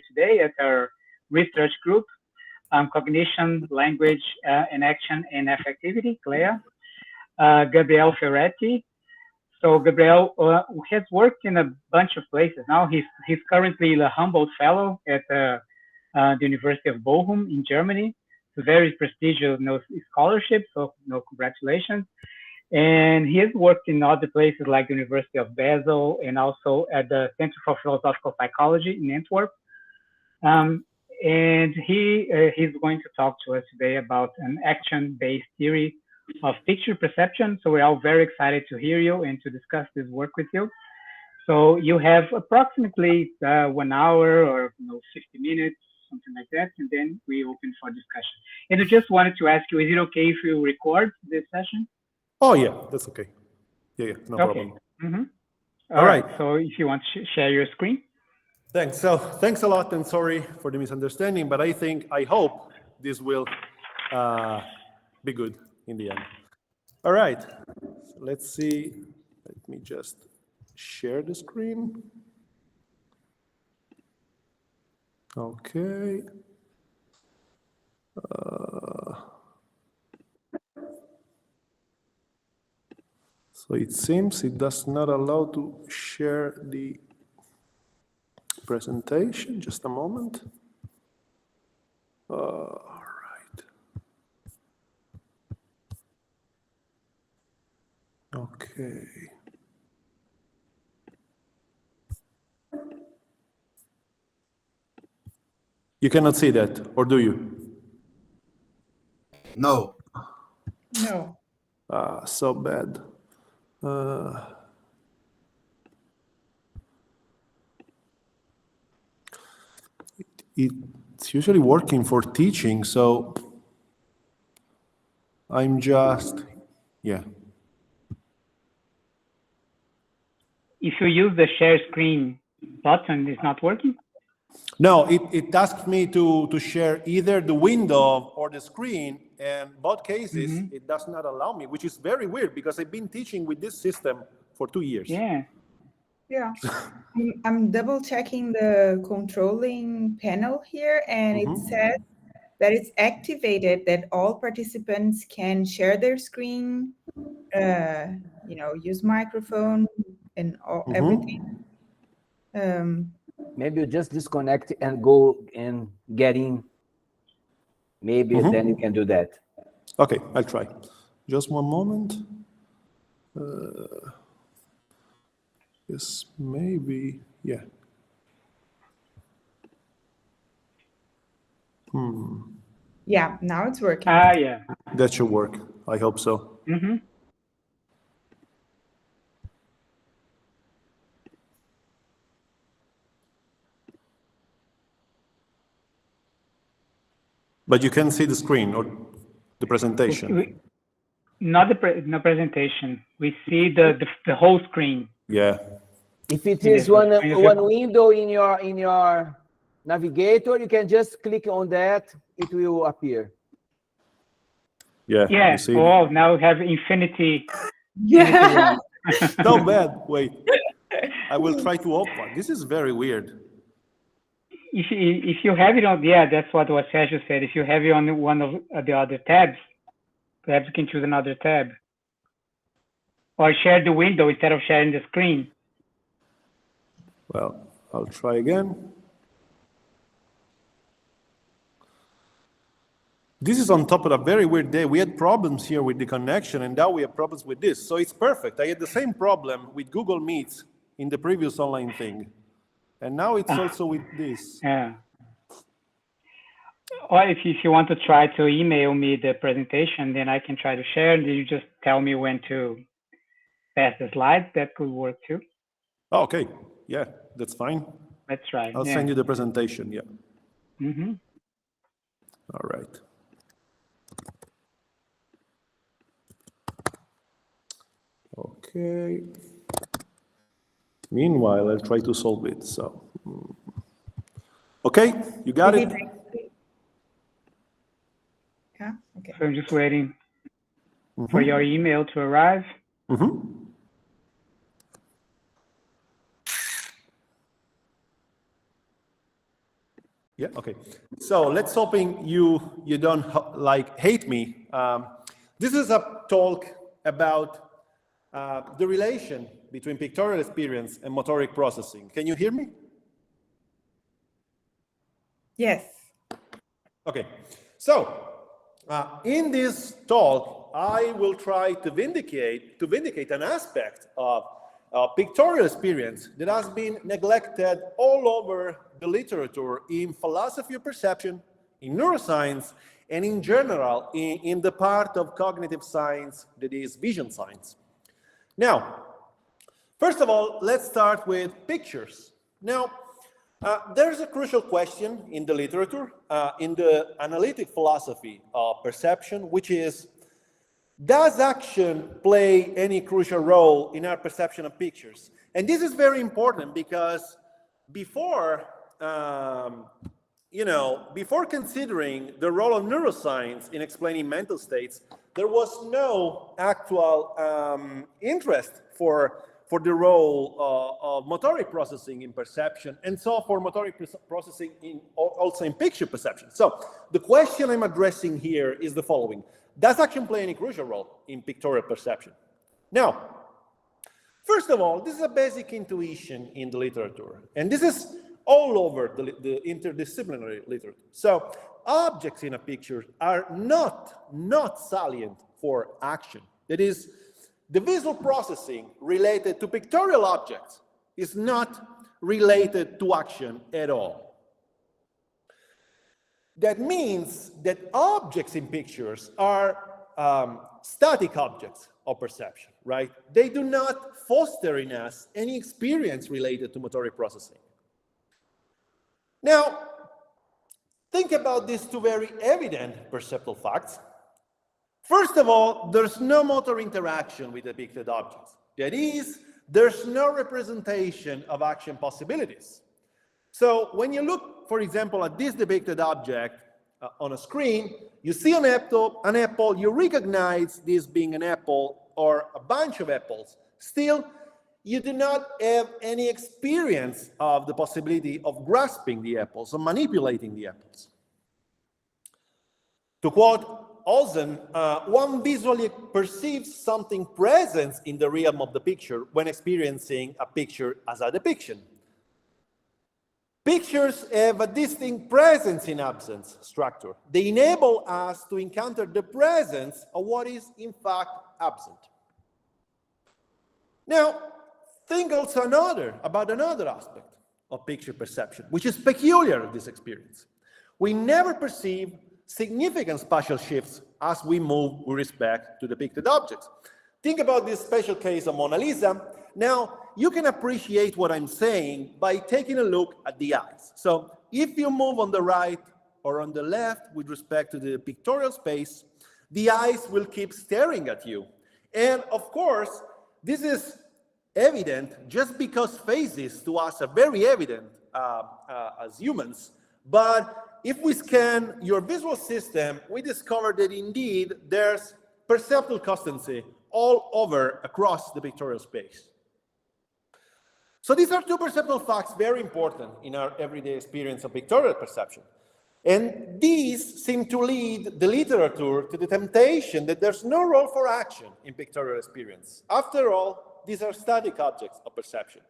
today at our research group, Cognition, Language, and Action and Affectivity, CLEA, Gabriele Ferretti. So Gabriel has worked in a bunch of places. Now he's currently the Humboldt Fellow at the University of Bochum in Germany. It's a very prestigious scholarship, so congratulations. And he has worked in other places like the University of Basel and also at the Center for Philosophical Psychology in Antwerp. And he's going to talk to us today about an action-based theory of picture perception. So we're all very excited to hear you and to discuss this work with you. So you have approximately 1 hour or 50 minutes, something like that, and then we open for discussion. And I just wanted to ask you, is it okay if you record this session? Oh, yeah, that's okay. Yeah, no problem. Mm-hmm. All right. So if you want to share your screen. Thanks. So thanks a lot, and sorry for the misunderstanding, but I hope this will be good in the end. All right. So let's see. Let me just share the screen. Okay. So it seems it does not allow to share the presentation. Just a moment. All right. Okay. You cannot see that, or do you? No. No. So bad. It's usually working for teaching, so I'm just, yeah. If you use the share screen button, it's not working? No, it asked me to share either the window or the screen, and both cases, it does not allow me, which is very weird because I've been teaching with this system for 2 years. Yeah. Yeah. I'm double checking the controlling panel here, and it says that it's activated, that all participants can share their screen, use microphone and everything. Maybe you just disconnect and go and get in. Maybe then you can do that. Okay, I'll try. Just one moment. Yes, maybe, yeah. Yeah, now it's working. Yeah. That should work. I hope so. But you can see the screen or the presentation. Not the presentation. We see the whole screen. Yeah. If it is one window in your navigator, you can just click on that. It will appear. Yeah. Yeah. Oh, now we have infinity. Yeah. No bad. Wait. I will try to open. This is very weird. If you have it on, that's what Sergio said. If you have it on one of the other tabs, perhaps you can choose another tab. Or share the window instead of sharing the screen. Well, I'll try again. This is on top of a very weird day. We had problems here with the connection, and now we have problems with this. So it's perfect. I had the same problem with Google Meet in the previous online thing. And now it's also with this. Yeah. Or if you want to try to email me the presentation, then I can try to share. And you just tell me when to pass the slides. That could work too. Oh, okay. Yeah, that's fine. Let's try. I'll send you the presentation. Yeah. All right. Okay. Meanwhile, I'll try to solve it. So, okay, you got it? Yeah, okay. So I'm just waiting for your email to arrive. Yeah, okay. So let's hoping you don't like hate me. This is a talk about the relation between pictorial experience and motoric processing. Can you hear me? Yes. Okay. So in this talk, I will try to vindicate an aspect of pictorial experience that has been neglected all over the literature in philosophy of perception, in neuroscience, and in general in the part of cognitive science that is vision science. Now, first of all, let's start with pictures. Now, there's a crucial question in the literature, in the analytic philosophy of perception, which is, does action play any crucial role in our perception of pictures? And this is very important because before, before considering the role of neuroscience in explaining mental states, there was no actual interest for the role of motoric processing in perception, and so for motoric processing also in picture perception. So the question I'm addressing here is the following. Does action play any crucial role in pictorial perception? Now, first of all, this is a basic intuition in the literature, and this is all over the interdisciplinary literature. So objects in a picture are not salient for action. That is, the visual processing related to pictorial objects is not related to action at all. That means that objects in pictures are static objects of perception, right? They do not foster in us any experience related to motoric processing. Now, think about these two very evident perceptual facts. First of all, there's no motor interaction with depicted objects. That is, there's no representation of action possibilities. So when you look, for example, at this depicted object on a screen, you see an apple, you recognize this being an apple or a bunch of apples. Still, you do not have any experience of the possibility of grasping the apples or manipulating the apples. To quote Olsen, one visually perceives something present in the realm of the picture when experiencing a picture as a depiction. Pictures have a distinct presence in absence structure. They enable us to encounter the presence of what is in fact absent. Now, think also about another aspect of picture perception, which is peculiar of this experience. We never perceive significant spatial shifts as we move with respect to depicted objects. Think about this special case of Mona Lisa. Now, you can appreciate what I'm saying by taking a look at the eyes. So if you move on the right or on the left with respect to the pictorial space, the eyes will keep staring at you. And of course, this is evident just because faces to us are very evident as humans. But if we scan your visual system, we discover that indeed there's perceptual constancy all over across the pictorial space. So these are two perceptual facts very important in our everyday experience of pictorial perception. And these seem to lead the literature to the temptation that there's no role for action in pictorial experience. After all, these are static objects of perception.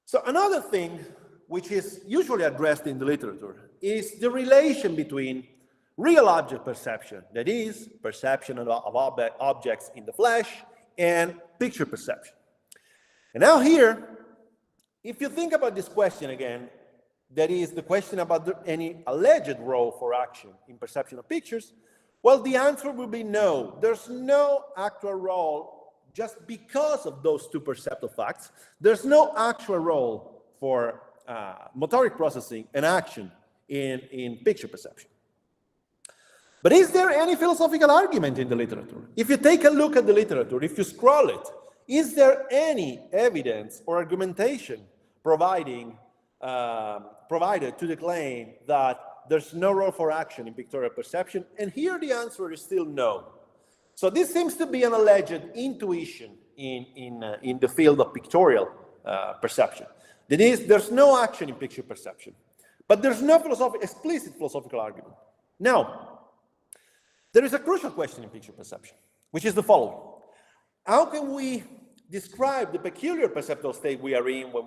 So another thing which is usually addressed in the literature is the relation between real object perception, that is, perception of objects in the flesh, and picture perception. And now here, if you think about this question again, that is the question about any alleged role for action in perception of pictures, well, the answer will be no. There's no actual role just because of those two perceptual facts. There's no actual role for motoric processing and action in picture perception. But is there any philosophical argument in the literature? If you take a look at the literature, if you scroll it, is there any evidence or argumentation provided to the claim that there's no role for action in pictorial perception? And here the answer is still no. So this seems to be an alleged intuition in the field of pictorial perception. That is, there's no action in picture perception. But there's no explicit philosophical argument. Now, there is a crucial question in picture perception, which is the following. How can we describe the peculiar perceptual state we are in when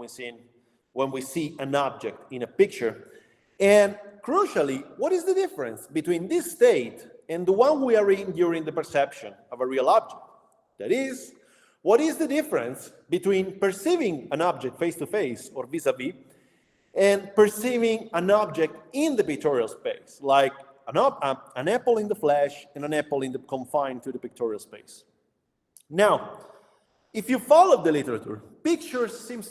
we see an object in a picture? And crucially, what is the difference between this state and the one we are in during the perception of a real object? That is, what is the difference between perceiving an object face-to-face or vis-a-vis and perceiving an object in the pictorial space, like an apple in the flesh and an apple confined to the pictorial space? Now, if you follow the literature, pictures seem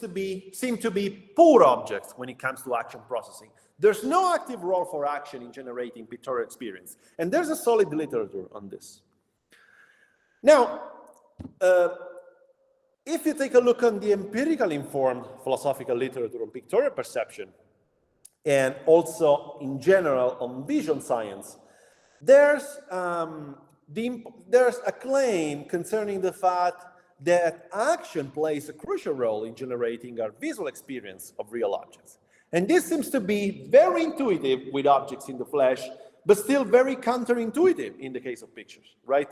to be poor objects when it comes to action processing. There's no active role for action in generating pictorial experience, and there's a solid literature on this. Now, if you take a look on the empirically informed philosophical literature on pictorial perception, and also in general on vision science, there's a claim concerning the fact that action plays a crucial role in generating our visual experience of real objects. And this seems to be very intuitive with objects in the flesh, but still very counterintuitive in the case of pictures, right?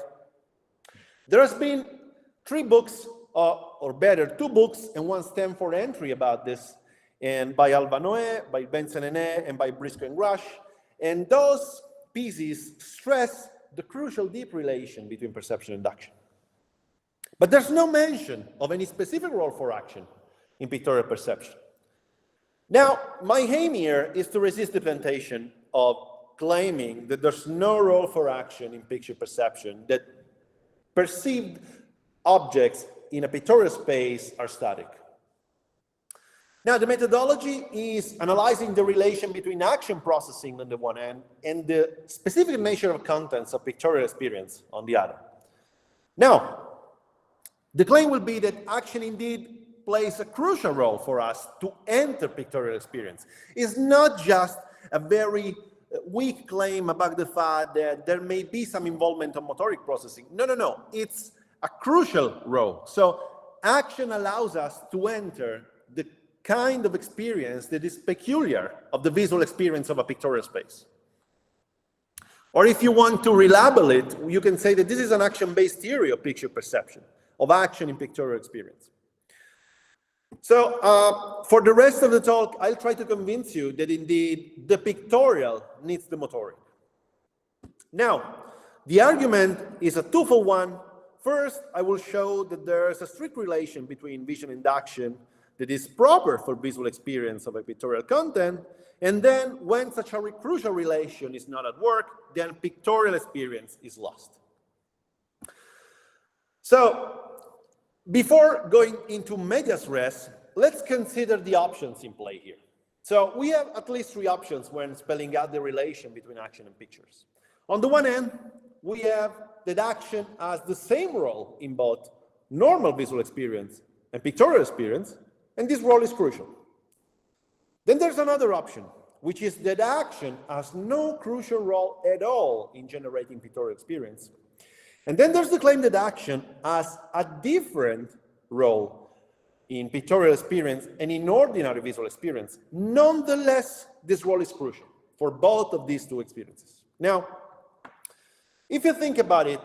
There has been 3 books, or better, 2 books and 1 Stanford entry about this, and by Alvanoe, by Bensenené, and by Briscoe and Rush. And those pieces stress the crucial deep relation between perception and action. But there's no mention of any specific role for action in pictorial perception. Now, my aim here is to resist the temptation of claiming that there's no role for action in picture perception, that perceived objects in a pictorial space are static. Now, the methodology is analyzing the relation between action processing on the one hand and the specific nature of contents of pictorial experience on the other. Now, the claim will be that action indeed plays a crucial role for us to enter pictorial experience. It's not just a very weak claim about the fact that there may be some involvement of motoric processing. No. It's a crucial role. So action allows us to enter the kind of experience that is peculiar of the visual experience of a pictorial space. Or if you want to relabel it, you can say that this is an action-based theory of picture perception, of action in pictorial experience. So for the rest of the talk, I'll try to convince you that indeed the pictorial needs the motoric. Now, the argument is a twofold one. First, I will show that there's a strict relation between vision and action that is proper for visual experience of a pictorial content. And then when such a crucial relation is not at work, then pictorial experience is lost. So before going into medias res, let's consider the options in play here. So we have at least 3 options when spelling out the relation between action and pictures. On the one hand, we have that action has the same role in both normal visual experience and pictorial experience, and this role is crucial. Then there's another option, which is that action has no crucial role at all in generating pictorial experience. And then there's the claim that action has a different role in pictorial experience and in ordinary visual experience. Nonetheless, this role is crucial for both of these 2 experiences. Now, if you think about it,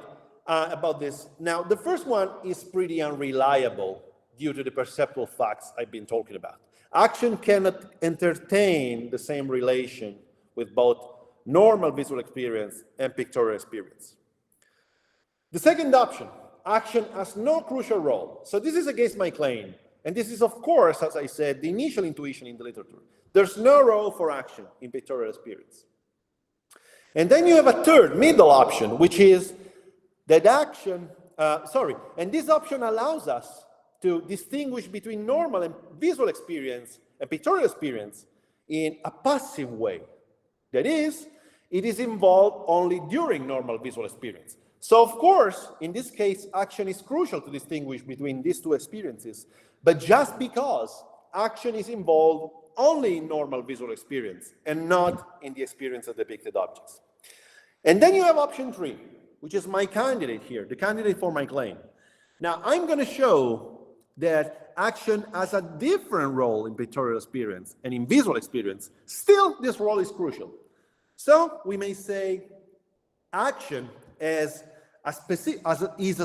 about this, now the first one is pretty unreliable due to the perceptual facts I've been talking about. Action cannot entertain the same relation with both normal visual experience and pictorial experience. The second option, action has no crucial role. So this is against my claim. And this is, of course, as I said, the initial intuition in the literature. There's no role for action in pictorial experience. And then you have a third, middle option, which is that action, and this option allows us to distinguish between normal and visual experience and pictorial experience in a passive way. That is, it is involved only during normal visual experience. So, of course, in this case, action is crucial to distinguish between these 2 experiences. But just because action is involved only in normal visual experience and not in the experience of depicted objects. And then you have option 3, which is my candidate here, the candidate for my claim. Now, I'm going to show that action has a different role in pictorial experience and in visual experience, still this role is crucial. So we may say action is a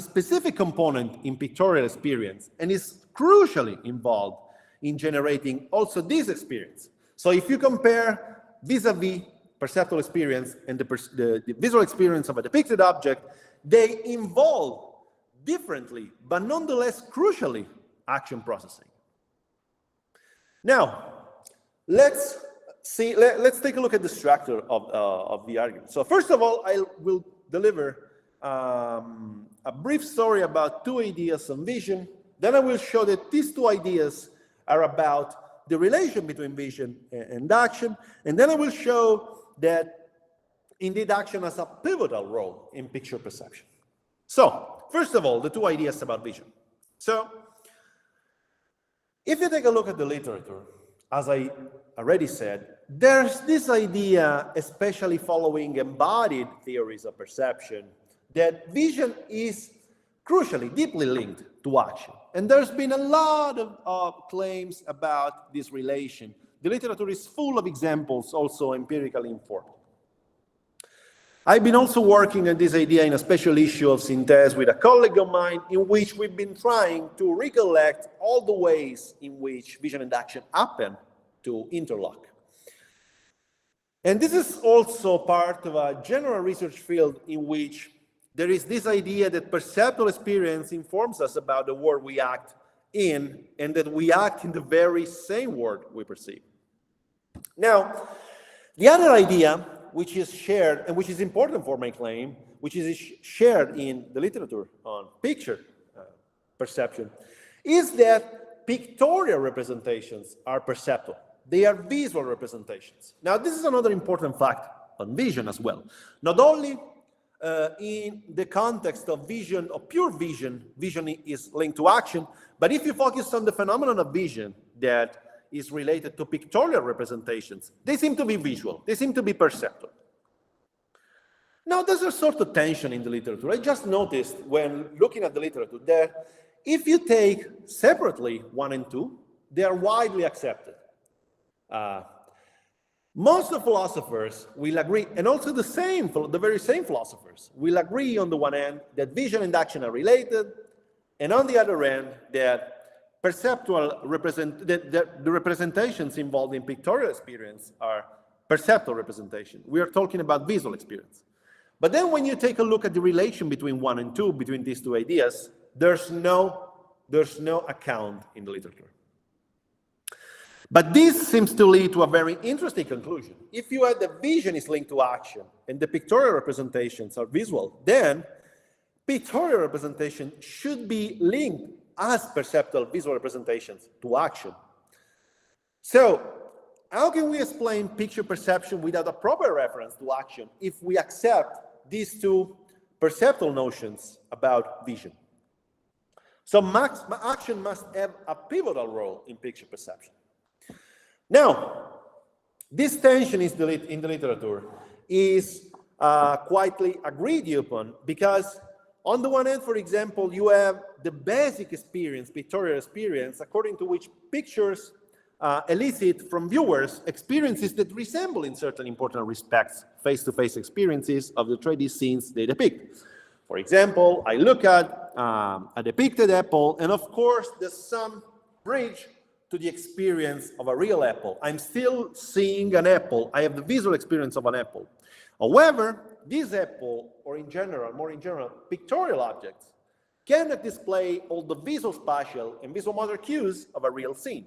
specific component in pictorial experience and is crucially involved in generating also this experience. So if you compare vis-a-vis perceptual experience and the visual experience of a depicted object, they involve differently, but nonetheless crucially, action processing. Now, let's take a look at the structure of the argument. So first of all, I will deliver a brief story about two ideas on vision. Then I will show that these two ideas are about the relation between vision and action. And then I will show that indeed action has a pivotal role in picture perception. So first of all, the two ideas about vision. So if you take a look at the literature, as I already said, there's this idea, especially following embodied theories of perception, that vision is crucially, deeply linked to action. And there's been a lot of claims about this relation. The literature is full of examples, also empirically informed. I've been also working on this idea in a special issue of Synthèse with a colleague of mine, in which we've been trying to recollect all the ways in which vision and action happen to interlock. And this is also part of a general research field in which there is this idea that perceptual experience informs us about the world we act in, and that we act in the very same world we perceive. Now, the other idea, which is shared and which is important for my claim, which is shared in the literature on picture perception, is that pictorial representations are perceptual. They are visual representations. Now, this is another important fact on vision as well. Not only in the context of vision, of pure vision, vision is linked to action, but if you focus on the phenomenon of vision that is related to pictorial representations, they seem to be visual, they seem to be perceptual. Now, there's a sort of tension in the literature. I just noticed when looking at the literature that if you take separately 1 and 2, they are widely accepted. Most of the philosophers will agree, and also the very same philosophers will agree on the one hand that vision and action are related, and on the other hand that the representations involved in pictorial experience are perceptual representation. We are talking about visual experience. But then when you take a look at the relation between 1 and 2, between these two ideas, there's no account in the literature. But this seems to lead to a very interesting conclusion. If you had the vision is linked to action and the pictorial representations are visual, then pictorial representation should be linked as perceptual visual representations to action. So how can we explain picture perception without a proper reference to action if we accept these two perceptual notions about vision? So action must have a pivotal role in picture perception. Now, this tension in the literature is quietly agreed upon because on the one hand, for example, you have the basic experience, pictorial experience, according to which pictures elicit from viewers experiences that resemble in certain important respects face-to-face experiences of the 3D scenes they depict. For example, I look at a depicted apple, and of course, there's some bridge to the experience of a real apple. I'm still seeing an apple. I have the visual experience of an apple. However, this apple, or more in general, pictorial objects, cannot display all the visual, spatial, and visual motor cues of a real scene.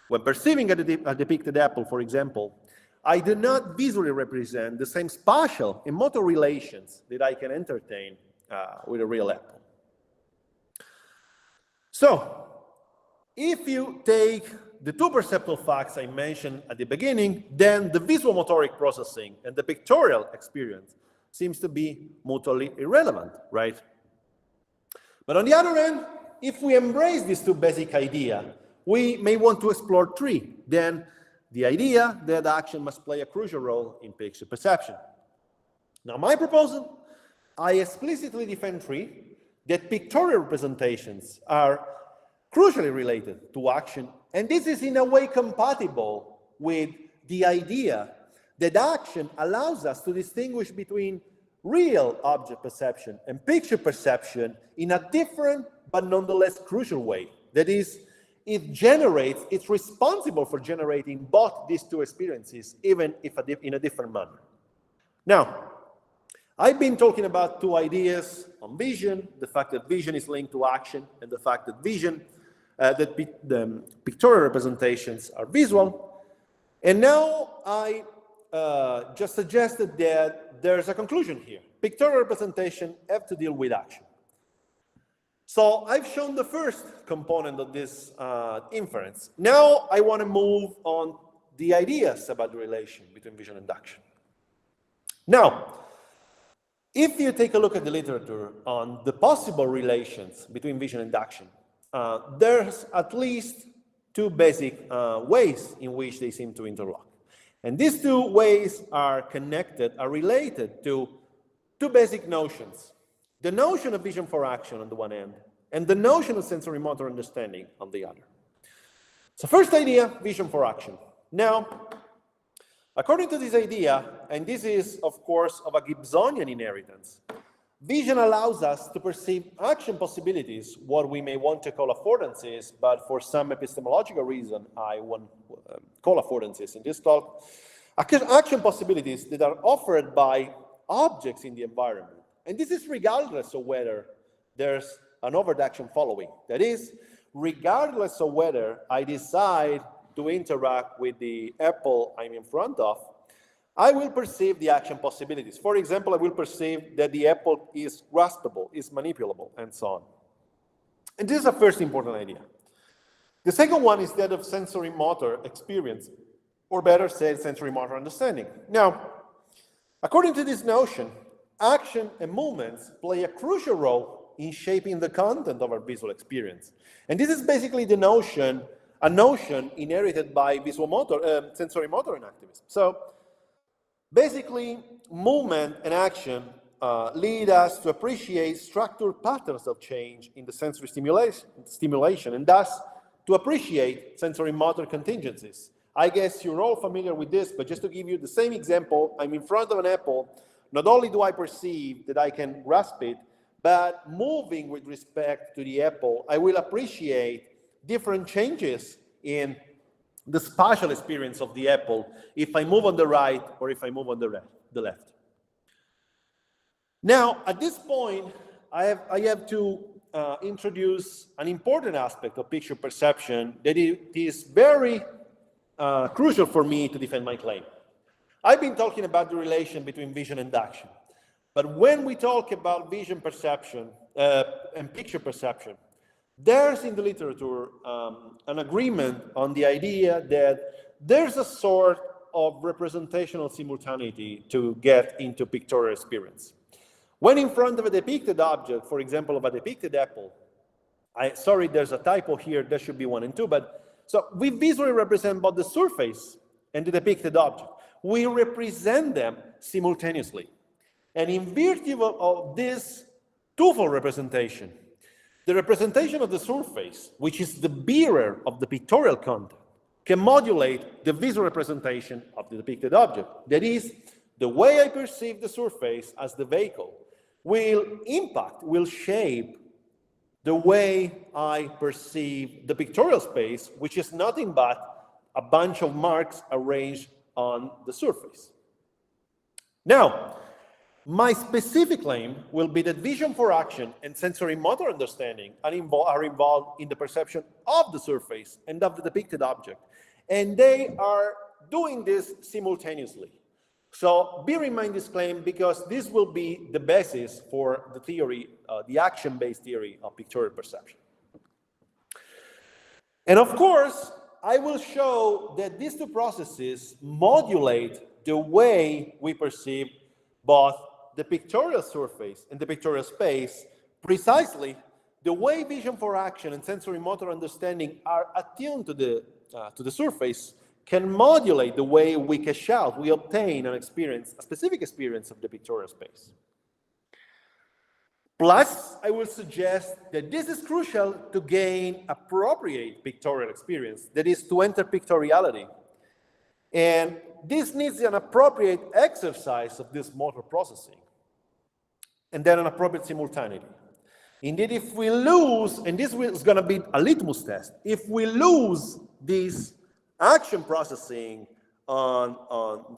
When perceiving a depicted apple, for example, I do not visually represent the same spatial and motor relations that I can entertain with a real apple. So, if you take the two perceptual facts I mentioned at the beginning, then the visual motoric processing and the pictorial experience seems to be mutually irrelevant, right? But on the other hand, if we embrace these two basic ideas, we may want to explore three. Then the idea that action must play a crucial role in picture perception. Now, my proposal, I explicitly defend three, that pictorial representations are crucially related to action, and this is in a way compatible with the idea that action allows us to distinguish between real object perception and picture perception in a different but nonetheless crucial way. That is, it's responsible for generating both these two experiences, even if in a different manner. Now, I've been talking about two ideas on vision, the fact that vision is linked to action, and the fact that the pictorial representations are visual. And now I just suggested that there's a conclusion here. Pictorial representation have to deal with action. So I've shown the first component of this inference. Now I want to move on the ideas about the relation between vision and action. Now, if you take a look at the literature on the possible relations between vision and action, there's at least two basic ways in which they seem to interlock. And these two ways are related to two basic notions. The notion of vision for action on the one end, and the notion of sensory motor understanding on the other. So first idea, vision for action. Now, according to this idea, and this is, of course, of a Gibbsonian inheritance, vision allows us to perceive action possibilities, what we may want to call affordances, but for some epistemological reason, I won't call affordances in this talk, action possibilities that are offered by objects in the environment. And this is regardless of whether there's an overt action following. That is, regardless of whether I decide to interact with the apple I'm in front of, I will perceive the action possibilities. For example, I will perceive that the apple is graspable, is manipulable, and so on. And this is a first important idea. The second one is that of sensory motor experience, or better said, sensory motor understanding. Now, according to this notion, action and movements play a crucial role in shaping the content of our visual experience. And this is basically a notion inherited by sensory motor enactivism. So basically, movement and action lead us to appreciate structured patterns of change in the sensory stimulation, and thus to appreciate sensory motor contingencies. I guess you're all familiar with this, but just to give you the same example, I'm in front of an apple. Not only do I perceive that I can grasp it, but moving with respect to the apple, I will appreciate different changes in the spatial experience of the apple if I move on the right or if I move on the left. Now, at this point, I have to introduce an important aspect of picture perception that is very crucial for me to defend my claim. I've been talking about the relation between vision and action. But when we talk about vision perception and picture perception, there's in the literature an agreement on the idea that there's a sort of representational simultaneity to get into pictorial experience. When in front of a depicted object, for example, of a depicted apple, sorry, there's a typo here, there should be 1 and 2, but so we visually represent both the surface and the depicted object. We represent them simultaneously. And in virtue of this twofold representation, the representation of the surface, which is the bearer of the pictorial content, can modulate the visual representation of the depicted object. That is, the way I perceive the surface as the vehicle will shape the way I perceive the pictorial space, which is nothing but a bunch of marks arranged on the surface. Now, my specific claim will be that vision for action and sensory motor understanding are involved in the perception of the surface and of the depicted object. And they are doing this simultaneously. So bear in mind this claim, because this will be the basis for the theory, the action-based theory of pictorial perception. And of course, I will show that these two processes modulate the way we perceive both the pictorial surface and the pictorial space, precisely the way vision for action and sensory motor understanding are attuned to the surface can modulate the way we cash out, we obtain a specific experience of the pictorial space. Plus, I will suggest that this is crucial to gain appropriate pictorial experience, that is, to enter pictoriality. And this needs an appropriate exercise of this motor processing, and then an appropriate simultaneity. Indeed, if we lose, and this is going to be a litmus test, if we lose this action processing on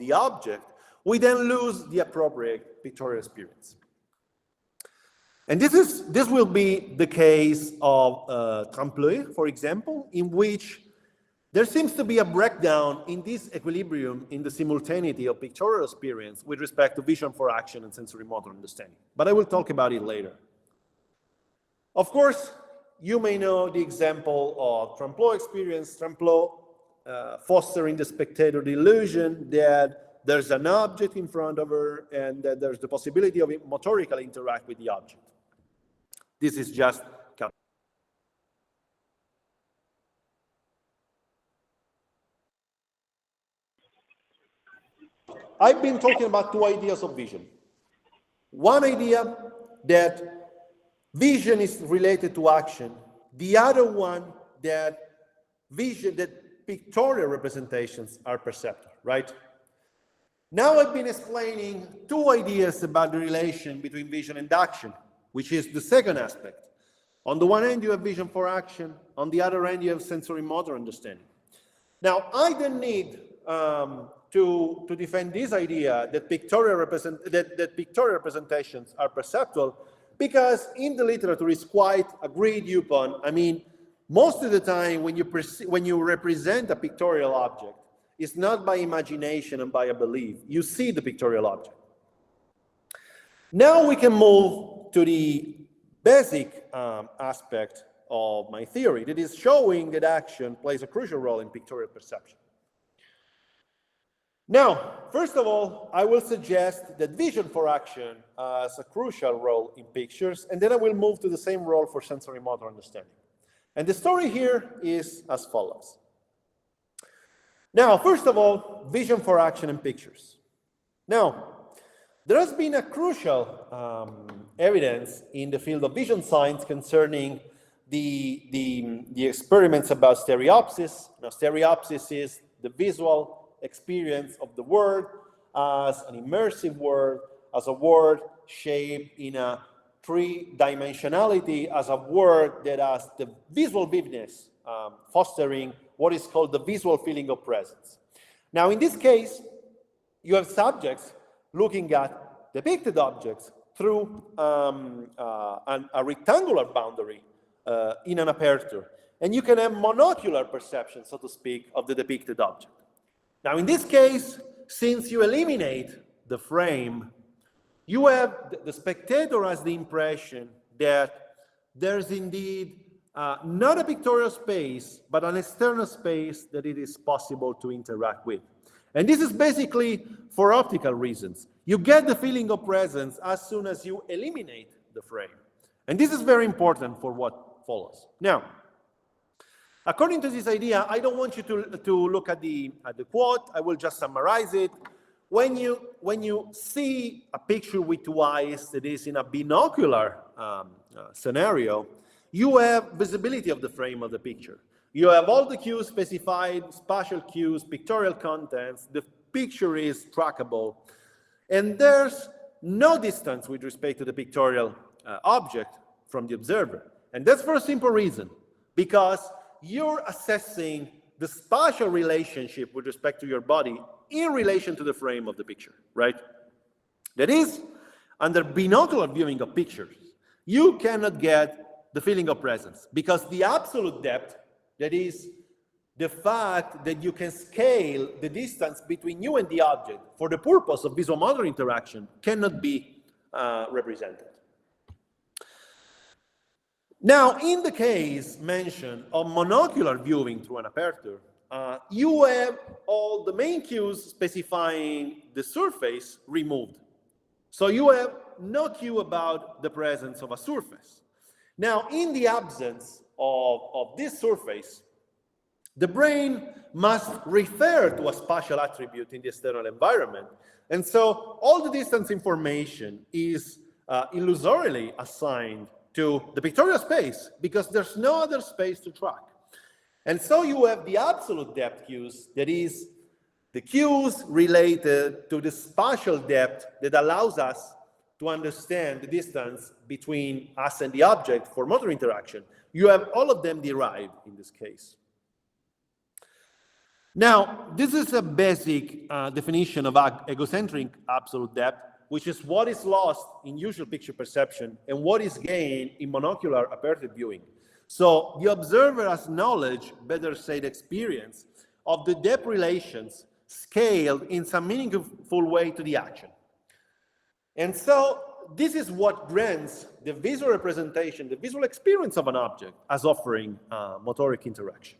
the object, we then lose the appropriate pictorial experience. And this will be the case of trompe-l'œil, for example, in which there seems to be a breakdown in this equilibrium in the simultaneity of pictorial experience with respect to vision for action and sensory motor understanding. But I will talk about it later. Of course, you may know the example of trompe-l'œil experience, trompe-l'œil fostering the spectator the illusion that there's an object in front of her and that there's the possibility of it motorically interact with the object. This is just I've been talking about two ideas of vision. One idea that vision is related to action. The other one that pictorial representations are perceptual, right? Now I've been explaining two ideas about the relation between vision and action, which is the second aspect. On the one hand, you have vision for action. On the other hand, you have sensory motor understanding. Now, I don't need to defend this idea that pictorial representations are perceptual, because in the literature it's quite agreed upon. I mean, most of the time when you represent a pictorial object, it's not by imagination and by a belief. You see the pictorial object. Now we can move to the basic aspect of my theory, that is showing that action plays a crucial role in pictorial perception. Now, first of all, I will suggest that vision for action has a crucial role in pictures, and then I will move to the same role for sensory motor understanding. And the story here is as follows. Now, first of all, vision for action in pictures. Now, there has been a crucial evidence in the field of vision science concerning the experiments about stereopsis. Now, stereopsis is the visual experience of the word as an immersive word, as a word shaped in a three-dimensionality, as a word that has the visual vividness, fostering what is called the visual feeling of presence. Now, in this case, you have subjects looking at depicted objects through a rectangular boundary in an aperture, and you can have monocular perception, so to speak, of the depicted object. Now, in this case, since you eliminate the frame, you have the spectator has the impression that there's indeed not a pictorial space, but an external space that it is possible to interact with. And this is basically for optical reasons. You get the feeling of presence as soon as you eliminate the frame. And this is very important for what follows. Now, according to this idea, I don't want you to look at the quote. I will just summarize it. When you see a picture with two eyes that is in a binocular scenario, you have visibility of the frame of the picture. You have all the cues specified, spatial cues, pictorial contents. The picture is trackable. And there's no distance with respect to the pictorial object from the observer. And that's for a simple reason, because you're assessing the spatial relationship with respect to your body in relation to the frame of the picture, right? That is, under binocular viewing of pictures, you cannot get the feeling of presence, because the absolute depth, that is, the fact that you can scale the distance between you and the object for the purpose of visual motor interaction, cannot be represented. Now, in the case mentioned of monocular viewing through an aperture, you have all the main cues specifying the surface removed. So you have no cue about the presence of a surface. Now, in the absence of this surface, the brain must refer to a spatial attribute in the external environment. And so all the distance information is illusorily assigned to the pictorial space because there's no other space to track. And so you have the absolute depth cues, that is, the cues related to the spatial depth that allows us to understand the distance between us and the object for motor interaction. You have all of them derived in this case. Now, this is a basic definition of egocentric absolute depth, which is what is lost in usual picture perception and what is gained in monocular aperture viewing. So the observer has knowledge, better said experience, of the depth relations scaled in some meaningful way to the action. And so this is what grants the visual representation, the visual experience of an object as offering motoric interaction.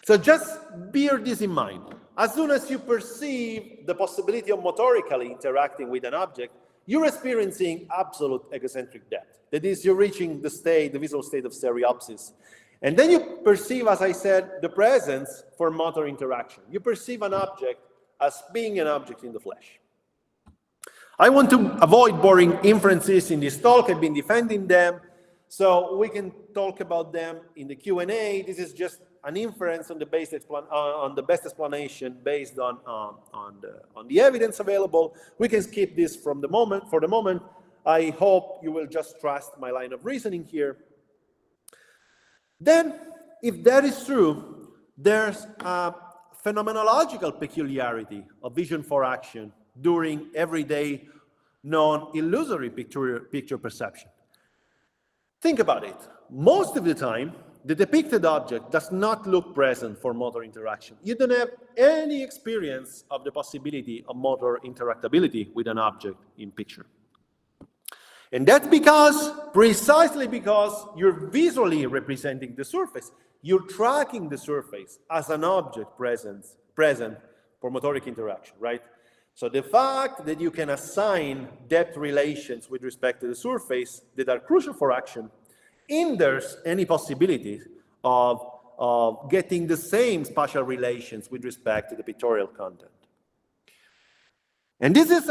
So just bear this in mind. As soon as you perceive the possibility of motorically interacting with an object, you're experiencing absolute egocentric depth. That is, you're reaching the state, the visual state of stereopsis. And then you perceive, as I said, the presence for motor interaction. You perceive an object as being an object in the flesh. I want to avoid boring inferences in this talk. I've been defending them, so we can talk about them in the Q&A. This is just an inference on the best explanation based on the evidence available. We can skip this for the moment. I hope you will just trust my line of reasoning here. Then, if that is true, there's a phenomenological peculiarity of vision for action during everyday non-illusory picture perception. Think about it. Most of the time, the depicted object does not look present for motor interaction. You don't have any experience of the possibility of motor interactability with an object in picture. And that's precisely because you're visually representing the surface. You're tracking the surface as an object present for motoric interaction, right? So the fact that you can assign depth relations with respect to the surface that are crucial for action hinders any possibility of getting the same spatial relations with respect to the pictorial content. And this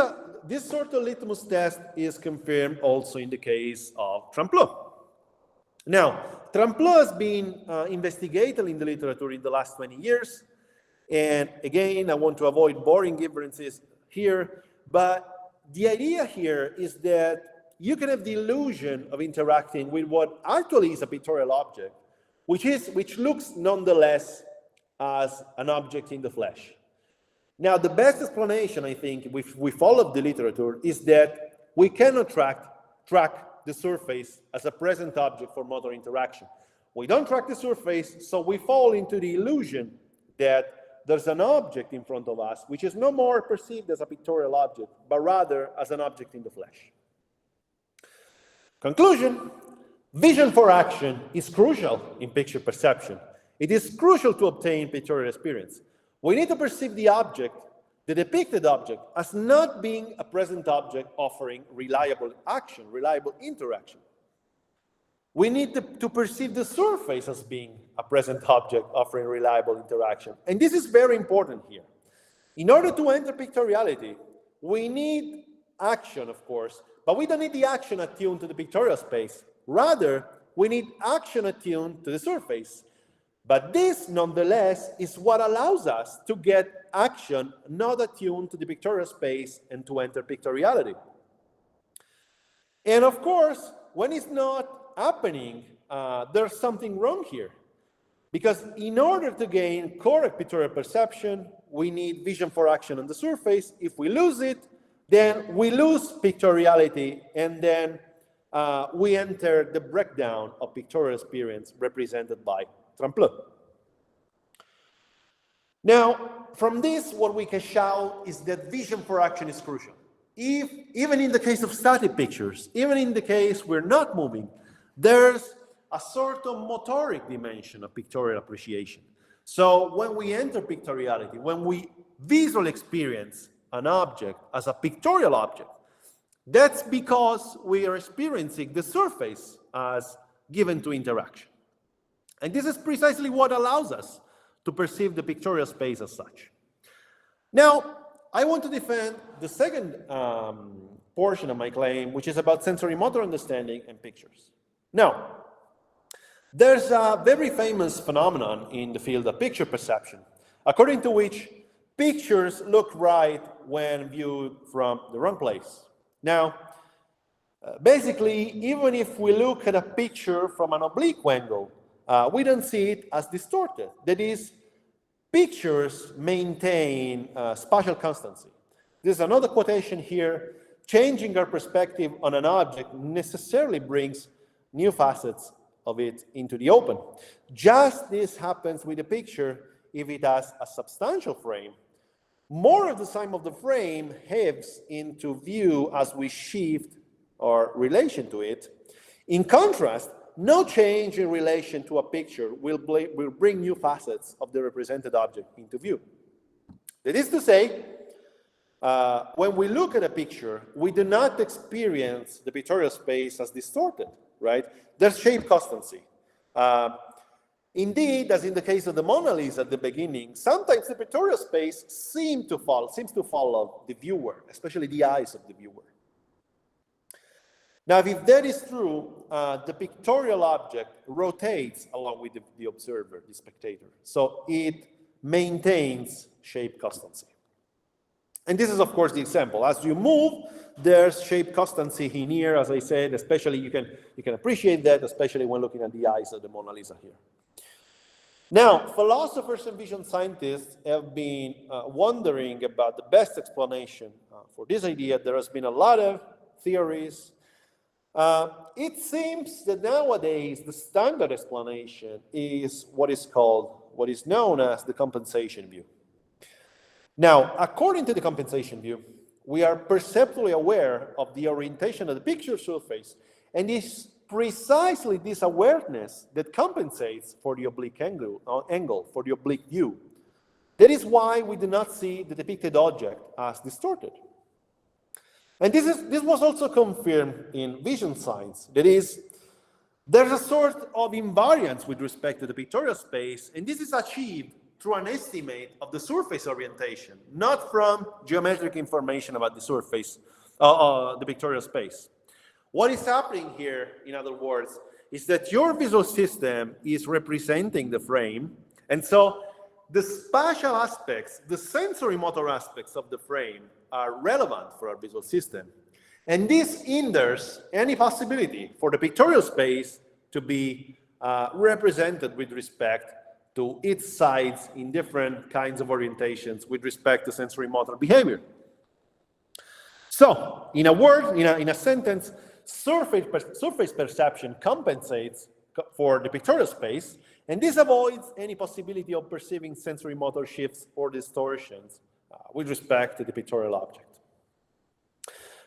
sort of litmus test is confirmed also in the case of Tramplot. Now, Tramplot has been investigated in the literature in the last 20 years. And again, I want to avoid boring inferences here, but the idea here is that you can have the illusion of interacting with what actually is a pictorial object, which looks nonetheless as an object in the flesh. Now, the best explanation, I think, if we follow the literature, is that we cannot track the surface as a present object for motor interaction. We don't track the surface, so we fall into the illusion that there's an object in front of us, which is no more perceived as a pictorial object, but rather as an object in the flesh. Conclusion, vision for action is crucial in picture perception. It is crucial to obtain pictorial experience. We need to perceive the object, the depicted object, as not being a present object offering reliable action, reliable interaction. We need to perceive the surface as being a present object offering reliable interaction. And this is very important here. In order to enter pictoriality, we need action, of course, but we don't need the action attuned to the pictorial space. Rather, we need action attuned to the surface. But this, nonetheless, is what allows us to get action not attuned to the pictorial space and to enter pictoriality. And of course, when it's not happening, there's something wrong here. Because in order to gain correct pictorial perception, we need vision for action on the surface. If we lose it, then we lose pictoriality, and then we enter the breakdown of pictorial experience represented by Tramplot. Now, from this, what we can show is that vision for action is crucial. Even in the case of static pictures, even in the case we're not moving, there's a sort of motoric dimension of pictorial appreciation. So when we enter pictoriality, when we visually experience an object as a pictorial object, that's because we are experiencing the surface as given to interaction. And this is precisely what allows us to perceive the pictorial space as such. Now, I want to defend the second portion of my claim, which is about sensory motor understanding and pictures. Now, there's a very famous phenomenon in the field of picture perception, according to which pictures look right when viewed from the wrong place. Now, basically, even if we look at a picture from an oblique angle, we don't see it as distorted. That is, pictures maintain spatial constancy. There's another quotation here. Changing our perspective on an object necessarily brings new facets of it into the open. Just this happens with a picture if it has a substantial frame. More of the time of the frame halves into view as we shift our relation to it. In contrast, no change in relation to a picture will bring new facets of the represented object into view. That is to say, when we look at a picture, we do not experience the pictorial space as distorted, right? There's shape constancy. Indeed, as in the case of the Mona Lisa at the beginning, sometimes the pictorial space seems to follow the viewer, especially the eyes of the viewer. Now, if that is true, the pictorial object rotates along with the observer, the spectator. So it maintains shape constancy. And this is, of course, the example. As you move, there's shape constancy in here, as I said, especially you can appreciate that, especially when looking at the eyes of the Mona Lisa here. Now, philosophers and vision scientists have been wondering about the best explanation for this idea. There has been a lot of theories. It seems that nowadays the standard explanation is what is known as the compensation view. Now, according to the compensation view, we are perceptually aware of the orientation of the picture surface, and it's precisely this awareness that compensates for the oblique angle, for the oblique view. That is why we do not see the depicted object as distorted. And this was also confirmed in vision science. That is, there's a sort of invariance with respect to the pictorial space, and this is achieved through an estimate of the surface orientation, not from geometric information about the surface, the pictorial space. What is happening here, in other words, is that your visual system is representing the frame, and so the spatial aspects, the sensory motor aspects of the frame are relevant for our visual system. And this hinders any possibility for the pictorial space to be represented with respect to its sides in different kinds of orientations with respect to sensory motor behavior. So, in a word, in a sentence, surface perception compensates for the pictorial space, and this avoids any possibility of perceiving sensory motor shifts or distortions with respect to the pictorial object.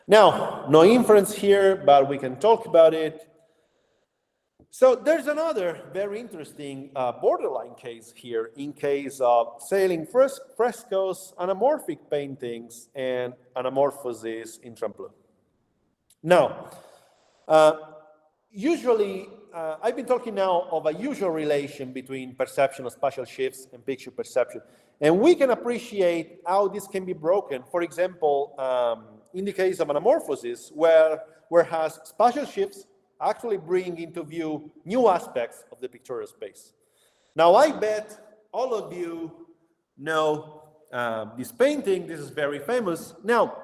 Now, no inference here, but we can talk about it. So there's another very interesting borderline case here in case of sailing frescoes, anamorphic paintings, and anamorphosis in tremplin. Now, usually, I've been talking now of a usual relation between perception of spatial shifts and picture perception. And we can appreciate how this can be broken. For example, in the case of anamorphosis, whereas spatial shifts actually bring into view new aspects of the pictorial space. Now, I bet all of you know this painting. This is very famous. Now,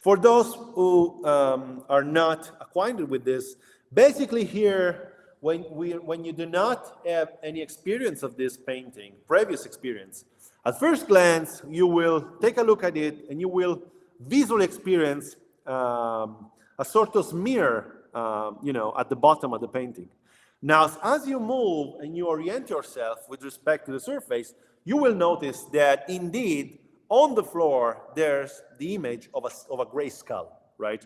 for those who are not acquainted with this, basically here, when you do not have any experience of this painting, previous experience, at first glance, you will take a look at it and you will visually experience a sort of smear, at the bottom of the painting. Now, as you move and you orient yourself with respect to the surface, you will notice that indeed, on the floor, there's the image of a gray skull, right?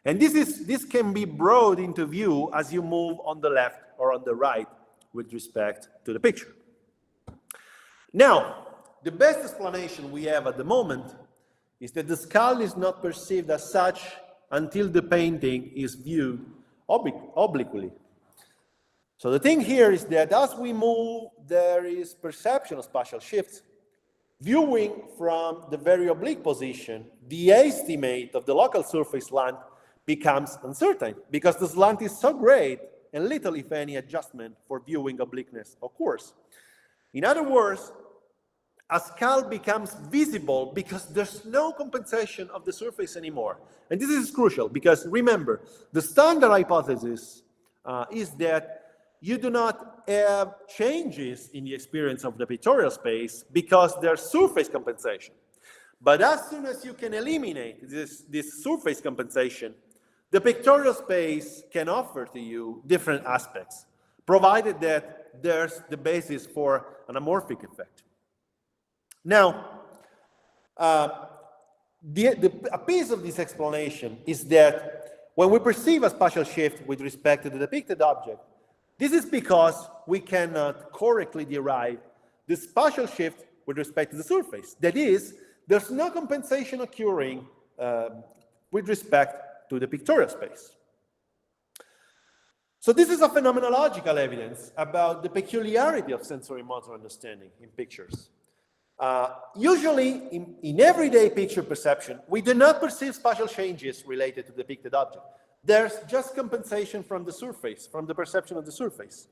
And this can be brought into view as you move on the left or on the right with respect to the picture. Now, the best explanation we have at the moment is that the skull is not perceived as such until the painting is viewed obliquely. So the thing here is that as we move, there is perception of spatial shifts. viewing from the very oblique position, the estimate of the local surface slant becomes uncertain because the slant is so great and little, if any, adjustment for viewing obliqueness occurs. In other words, a skull becomes visible because there's no compensation of the surface anymore. And this is crucial because remember, the standard hypothesis is that you do not have changes in the experience of the pictorial space because there's surface compensation. But as soon as you can eliminate this surface compensation, the pictorial space can offer to you different aspects, provided that there's the basis for an amorphic effect. Now, a piece of this explanation is that when we perceive a spatial shift with respect to the depicted object, this is because we cannot correctly derive the spatial shift with respect to the surface. That is, there's no compensation occurring with respect to the pictorial space. So this is a phenomenological evidence about the peculiarity of sensory motor understanding in pictures. Usually, in everyday picture perception, we do not perceive spatial changes related to the depicted object. There's just compensation from the surface, from the perception of the surface.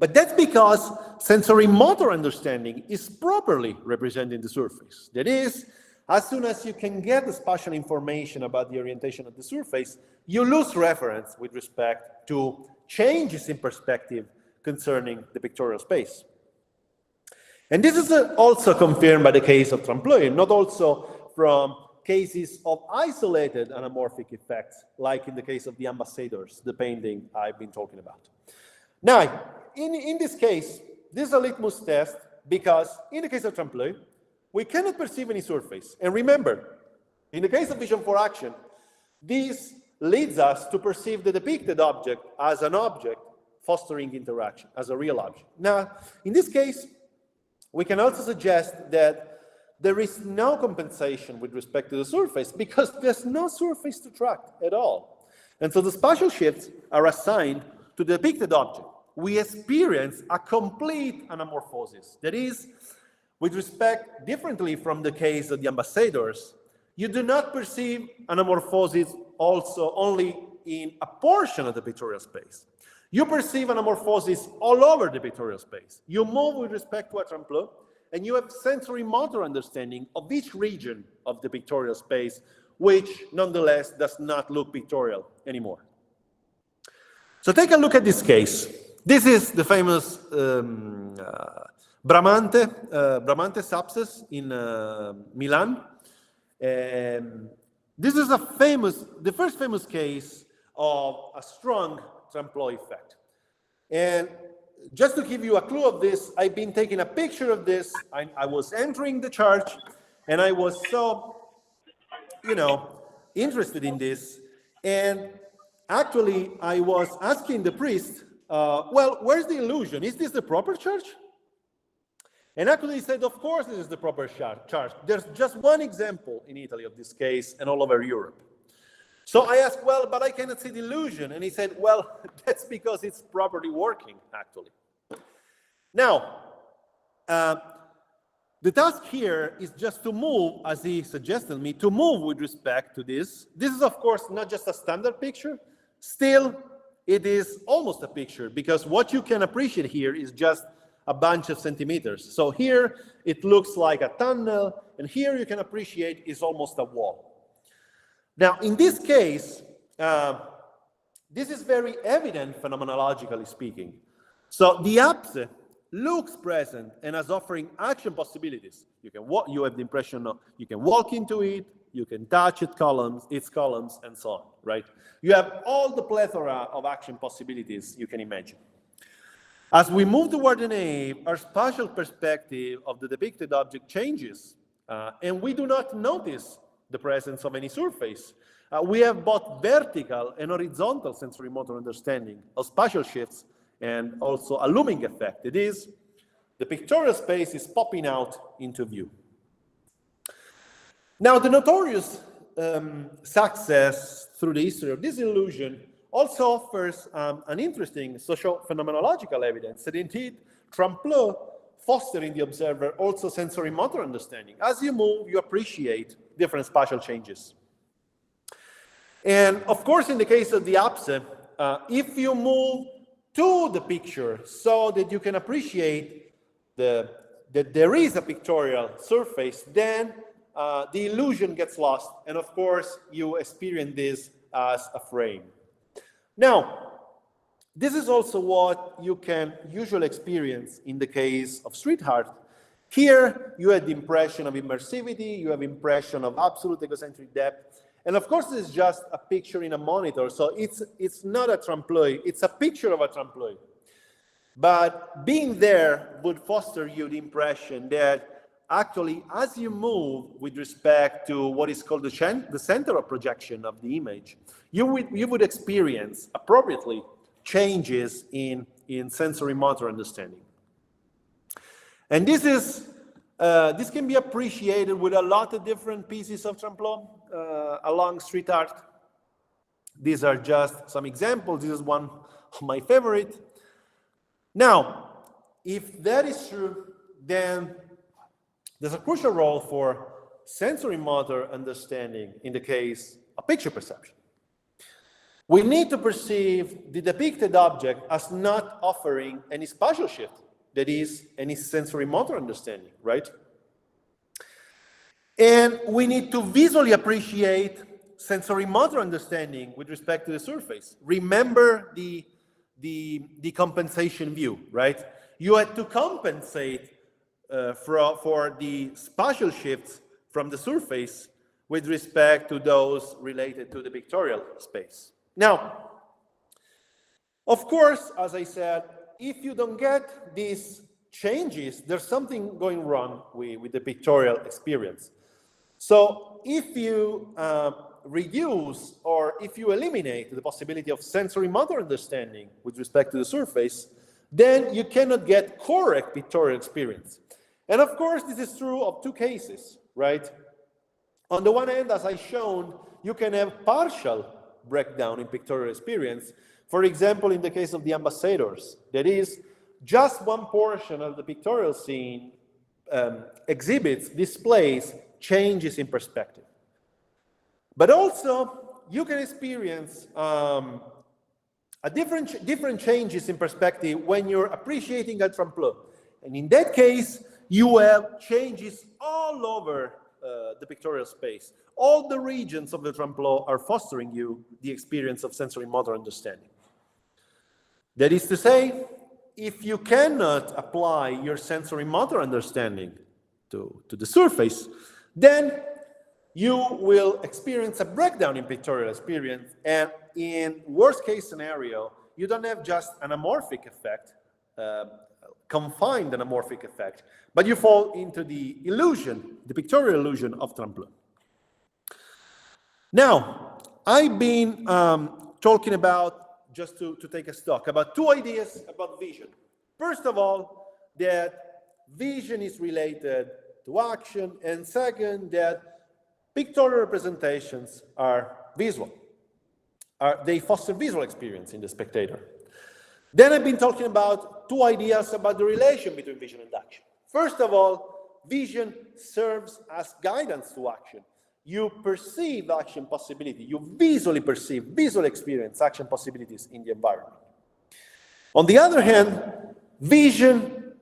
But that's because sensory motor understanding is properly representing the surface. That is, as soon as you can get the spatial information about the orientation of the surface, you lose reference with respect to changes in perspective concerning the pictorial space. And this is also confirmed by the case of trompe-l'oeil, not also from cases of isolated anamorphic effects, like in the case of the ambassadors, the painting I've been talking about. Now, in this case, this is a litmus test because in the case of trompe-l'oeil, we cannot perceive any surface. And remember, in the case of vision for action, this leads us to perceive the depicted object as an object fostering interaction, as a real object. Now, in this case, we can also suggest that there is no compensation with respect to the surface because there's no surface to track at all. And so the spatial shifts are assigned to the depicted object. We experience a complete anamorphosis. That is, with respect, differently from the case of the ambassadors, you do not perceive anamorphosis also only in a portion of the pictorial space. You perceive anamorphosis all over the pictorial space. You move with respect to a trompe-l'oeil, and you have sensory motor understanding of each region of the pictorial space, which nonetheless does not look pictorial anymore. So take a look at this case. This is the famous Bramante's abscess in Milan. This is the first famous case of a strong trompe-l'oeil effect. And just to give you a clue of this, I've been taking a picture of this. I was entering the church, and I was so, interested in this. And actually, I was asking the priest, well, where's the illusion? Is this the proper church? And actually, he said, of course, this is the proper church. There's just one example in Italy of this case and all over Europe. So I asked, well, but I cannot see the illusion. And he said, well, that's because it's properly working, actually. Now, the task here is just to move, as he suggested me, to move with respect to this. This is, of course, not just a standard picture. Still, it is almost a picture, because what you can appreciate here is just a bunch of centimeters. So here, it looks like a tunnel, and here you can appreciate is almost a wall. Now, in this case, this is very evident phenomenologically speaking. So the apse looks present and as offering action possibilities. You can walk, you have the impression of you can walk into it, you can touch its columns, and so on, right? You have all the plethora of action possibilities you can imagine. As we move toward the nave, our spatial perspective of the depicted object changes, and we do not notice the presence of any surface. We have both vertical and horizontal sensory motor understanding of spatial shifts and also a looming effect. It is, the pictorial space is popping out into view. Now, the notorious success through the history of this illusion also offers an interesting social phenomenological evidence that indeed trompe-l'oeil foster in the observer also sensory motor understanding. As you move, you appreciate different spatial changes. And of course, in the case of the apse, if you move to the picture so that you can appreciate that there is a pictorial surface, then the illusion gets lost. And of course, you experience this as a frame. Now, this is also what you can usually experience in the case of street art. Here, you have the impression of immersivity, you have impression of absolute egocentric depth. And of course, this is just a picture in a monitor. So it's not a trompe-l'oeil, it's a picture of a trompe-l'oeil. But being there would foster you the impression that actually, as you move with respect to what is called the center of projection of the image, you would experience appropriately changes in sensory motor understanding. And this can be appreciated with a lot of different pieces of trompe-l'oeil along street art. These are just some examples. This is one of my favorite. Now, if that is true, then there's a crucial role for sensory motor understanding in the case of picture perception. We need to perceive the depicted object as not offering any spatial shift, that is, any sensory motor understanding, right? And we need to visually appreciate sensory motor understanding with respect to the surface. Remember the compensation view, right? You had to compensate for the spatial shifts from the surface with respect to those related to the pictorial space. Now, of course, as I said, if you don't get these changes, there's something going wrong with the pictorial experience. So if you reduce or if you eliminate the possibility of sensory motor understanding with respect to the surface, then you cannot get correct pictorial experience. And of course, this is true of two cases, right? On the one hand, as I shown, you can have partial breakdown in pictorial experience. For example, in the case of the ambassadors, that is, just one portion of the pictorial scene displays changes in perspective. But also, you can experience different changes in perspective when you're appreciating a trompe-l'oeil. And in that case, you have changes all over the pictorial space. All the regions of the trompe-l'oeil are fostering you the experience of sensory motor understanding. That is to say, if you cannot apply your sensory motor understanding to the surface, then you will experience a breakdown in pictorial experience, and in worst case scenario, you don't have just an anamorphic effect, confined anamorphic effect, but you fall into the illusion, the pictorial illusion of trompe-l'oeil. Now, I've been talking about, just to take a stock, about two ideas about vision. First of all, that vision is related to action, and second, that pictorial representations are visual. They foster visual experience in the spectator. Then I've been talking about two ideas about the relation between vision and action. First of all, vision serves as guidance to action. You perceive action possibility. You visually perceive, visually experience action possibilities in the environment. On the other hand, vision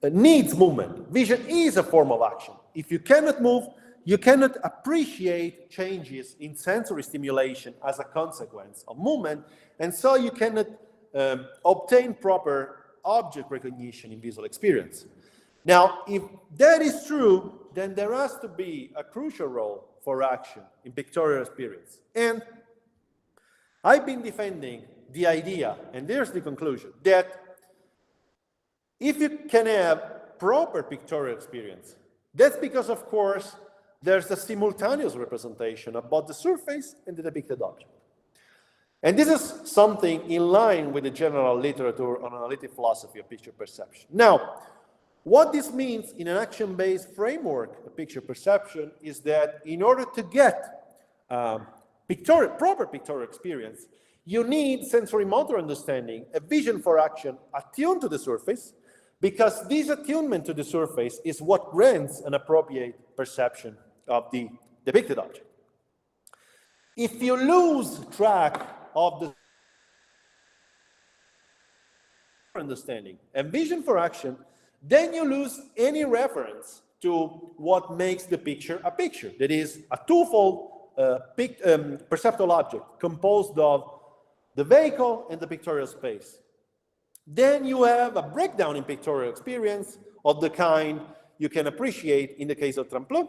needs movement. Vision is a form of action. If you cannot move, you cannot appreciate changes in sensory stimulation as a consequence of movement, and so you cannot obtain proper object recognition in visual experience. Now, if that is true, then there has to be a crucial role for action in pictorial experience. And I've been defending the idea, and there's the conclusion, that if you can have proper pictorial experience, that's because, of course, there's a simultaneous representation of both the surface and the depicted object. And this is something in line with the general literature on analytic philosophy of picture perception. Now, what this means in an action-based framework of picture perception is that in order to get proper pictorial experience, you need sensory motor understanding, a vision for action attuned to the surface, because this attunement to the surface is what grants an appropriate perception of the depicted object. If you lose track of the understanding and vision for action, then you lose any reference to what makes the picture a picture. That is a twofold perceptual object composed of the vehicle and the pictorial space. Then you have a breakdown in pictorial experience of the kind you can appreciate in the case of Tremplin.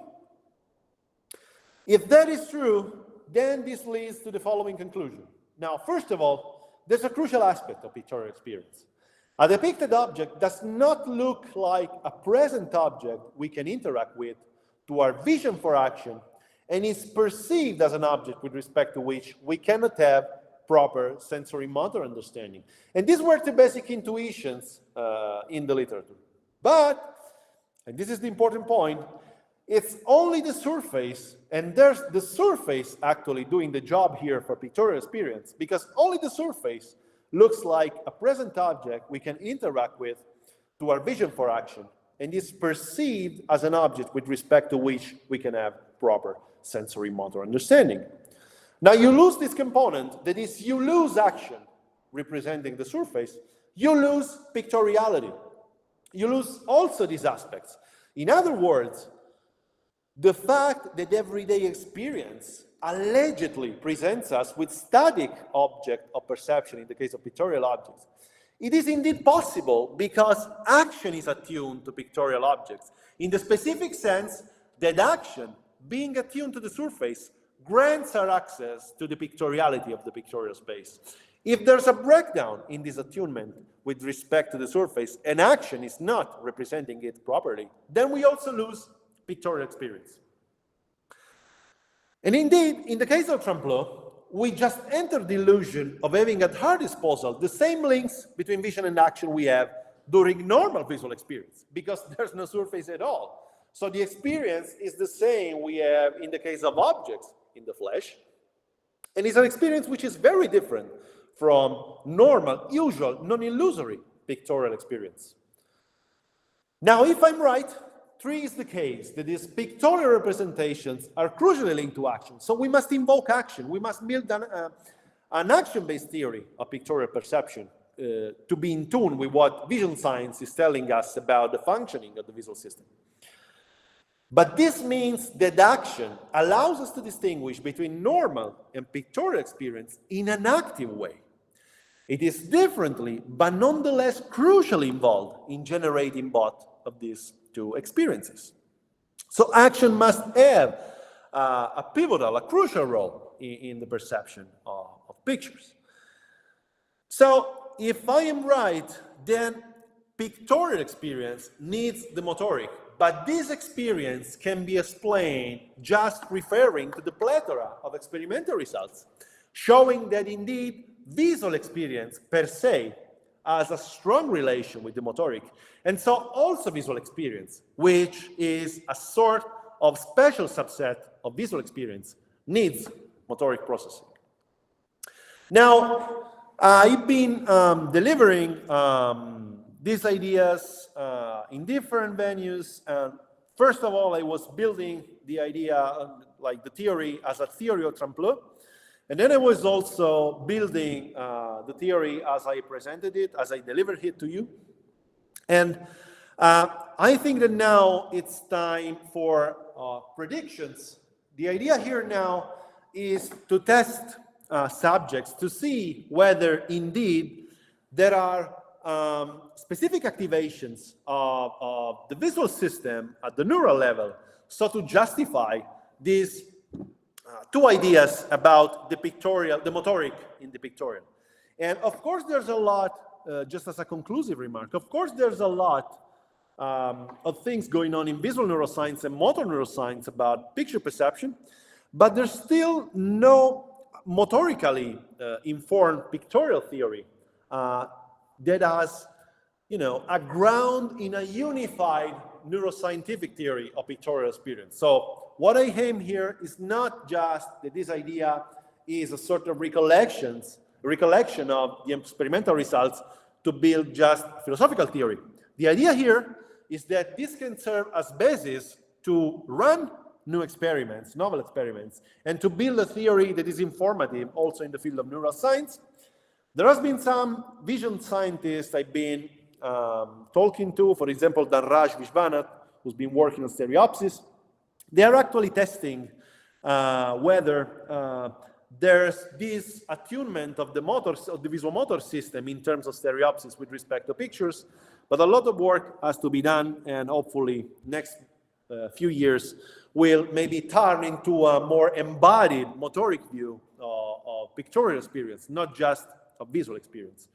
If that is true, then this leads to the following conclusion. Now, first of all, there's a crucial aspect of pictorial experience. A depicted object does not look like a present object we can interact with to our vision for action, and is perceived as an object with respect to which we cannot have proper sensory motor understanding. And these were the basic intuitions in the literature. But, and this is the important point, it's only the surface, and there's the surface actually doing the job here for pictorial experience, because only the surface looks like a present object we can interact with to our vision for action, and is perceived as an object with respect to which we can have proper sensory motor understanding. Now you lose this component, that is, you lose action representing the surface, you lose pictoriality. You lose also these aspects. In other words, the fact that everyday experience allegedly presents us with static object of perception in the case of pictorial objects, it is indeed possible because action is attuned to pictorial objects, in the specific sense that action, being attuned to the surface, grants our access to the pictoriality of the pictorial space. If there's a breakdown in this attunement with respect to the surface, and action is not representing it properly, then we also lose pictorial experience. And indeed, in the case of Tremplin, we just entered the illusion of having at our disposal the same links between vision and action we have during normal visual experience, because there's no surface at all. So the experience is the same we have in the case of objects in the flesh, and it's an experience which is very different from normal, usual, non-illusory pictorial experience. Now, if I'm right, 3 is the case, that is, pictorial representations are crucially linked to action. So we must invoke action. We must build an action-based theory of pictorial perception to be in tune with what vision science is telling us about the functioning of the visual system. But this means that action allows us to distinguish between normal and pictorial experience in an active way. It is differently, but nonetheless crucially involved in generating both of these two experiences. So action must have a pivotal, a crucial role in the perception of pictures. So if I am right, then pictorial experience needs the motoric, but this experience can be explained just referring to the plethora of experimental results, showing that indeed visual experience per se has a strong relation with the motoric, and so also visual experience, which is a sort of special subset of visual experience, needs motoric processing. Now, I've been delivering these ideas in different venues. First of all, I was building the idea, like the theory, as a theory of Tremplin. And then I was also building the theory as I presented it, as I delivered it to you. And I think that now it's time for predictions. The idea here now is to test subjects to see whether indeed there are specific activations of the visual system at the neural level, so to justify these two ideas about the pictorial, the motoric in the pictorial. And of course, there's a lot, just as a conclusive remark, of course, there's a lot of things going on in visual neuroscience and motor neuroscience about picture perception, but there's still no motorically informed pictorial theory that has, a ground in a unified neuroscientific theory of pictorial experience. So what I aim here is not just that this idea is a sort of recollection of the experimental results to build just philosophical theory, The idea here is that this can serve as basis to run new experiments, novel experiments, and to build a theory that is informative also in the field of neuroscience. There has been some vision scientists I've been talking to, for example, Dhanraj Vishwanath, who's been working on stereopsis. They are actually testing whether there's this attunement of the visual motor system in terms of stereopsis with respect to pictures, but a lot of work has to be done, and hopefully next few years will maybe turn into a more embodied motoric view of pictorial experience, not just a visual experience.